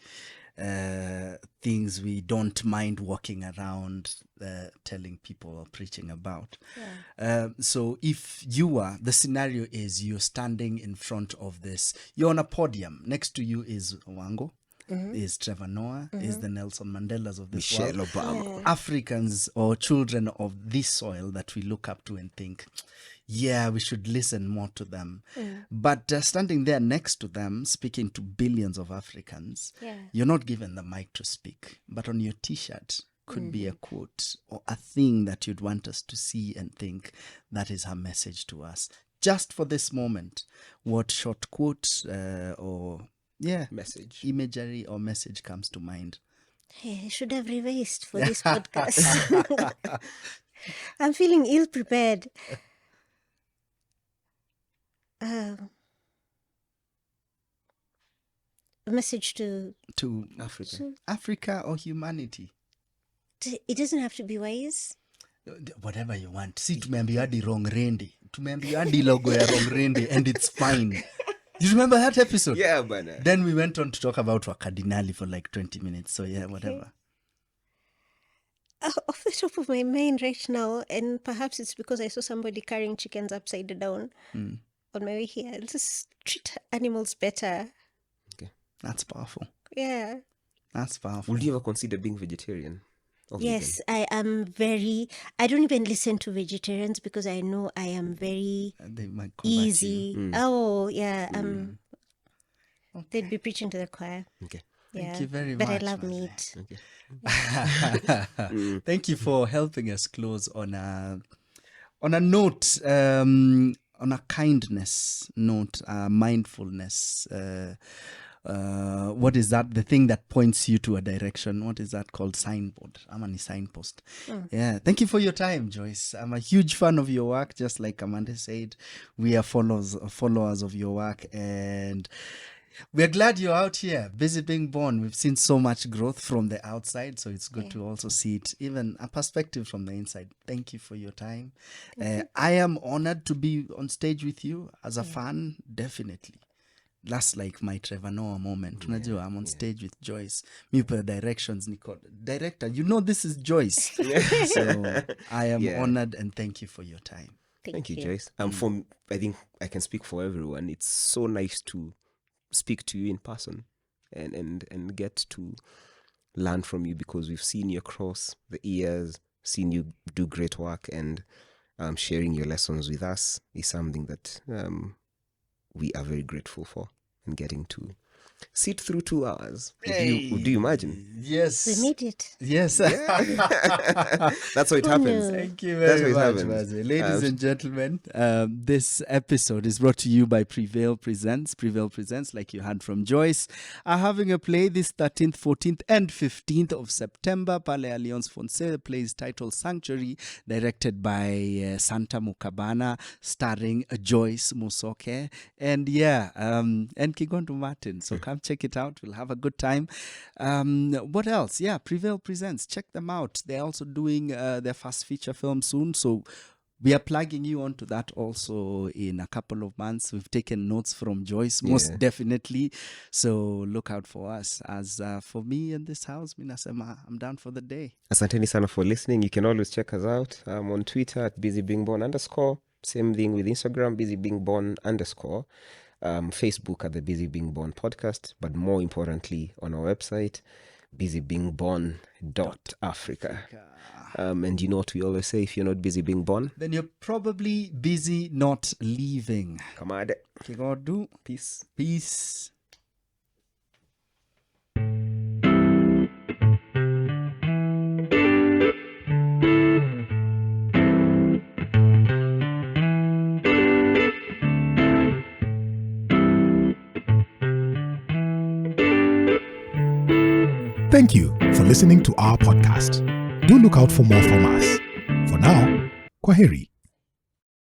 Things we don't mind walking around telling people or preaching about. So if you are, the scenario is you're standing in front of this, you're on a podium. Next to you is Wango, is Trevor Noah, is the Nelson Mandelas of this Michelle world. Obama. Africans or children of this soil that we look up to and think, yeah, we should listen more to them. But standing there next to them, speaking to billions of Africans, Yeah. you're not given the mic to speak. But on your t-shirt could be a quote or a thing that you'd want us to see and think that is her message to us. Just for this moment, what short quote or Message. imagery or message comes to mind? Hey, I should have revised for this podcast. I'm feeling ill prepared. A message to To Africa or humanity? it doesn't have to be wise. Whatever you want. See, tumeambiwa hadi wrong rendi. Tumeambiwa hadi logo ya wrong rendi and it's fine. You remember that episode? Yeah, bana. Then we went on to talk about Wakadinali for like 20 minutes. So yeah, whatever. Off the top of my mind right now, and perhaps it's because I saw somebody carrying chickens upside down on my way here. Just treat animals better. That's powerful. Yeah. That's powerful. Would you ever consider being vegetarian? Or Yes, I am very. I don't even listen to vegetarians because I know I am very They might convert easy. Oh, yeah. They'd be preaching to the choir. vegan? Okay. Yeah. you very but much, I love Maze. meat. Okay. Thank you for helping us close on a note, on a kindness note, mindfulness. What is that? The thing that points you to a direction. What is that called? Signboard. I'm on a signpost. Yeah. Thank you for your time, Joyce. I'm a huge fan of your work. Just like Amanda said, we are followers of your work, and we're glad you're out here, busy being born. We've seen so much growth from the outside, so it's good to also see it, even a perspective from the inside. Thank you for your time. I am honored to be on stage with you as a fan, definitely. That's like my Trevor Noah moment. Unajua, I'm on stage with Joyce. Me per directions, Nicole. Director, you know this is Joyce. So I am honored and thank you for your time. Thank you, Joyce. I think I can speak for everyone. It's so nice to speak to you in person and get to learn from you, because we've seen you across the years, seen you do great work, and sharing your lessons with us is something that we are very grateful for, and getting to sit through 2 hours. Would you imagine? Yes. We need it. Yes. That's how it Who happens. knew? Thank you That's very what much, happens. Mazi. Ladies and gentlemen, this episode is brought to you by Prevail Presents. Prevail Presents, like you heard from Joyce, are having a play this 13th, 14th, and 15th of September. Pale Alliance Fonse. The play is titled Sanctuary, directed by Santa Mukabana, starring Joyce Musoke, and and Kigondu Martin. So come check it out. We'll have a good time. What else? Yeah, Prevail Presents. Check them out. They're also doing their first feature film soon. So we are plugging you onto that also in a couple of months. We've taken notes from Joyce, most definitely. So look out for us. As for me in this house, Minasema, I'm done for the day. Asanteni sana for listening. You can always check us out on Twitter at busybingborn_. Same thing with Instagram, busybingborn_. Facebook at the Busy Being Born podcast, but more importantly on our website, busybingborn.africa. And you know what we always say, if you're not busy being born, then you're probably busy not leaving. Come on. Kigodu. Peace. Peace. Thank you for listening to our podcast. Do look out for more from us. For now, Kwaheri.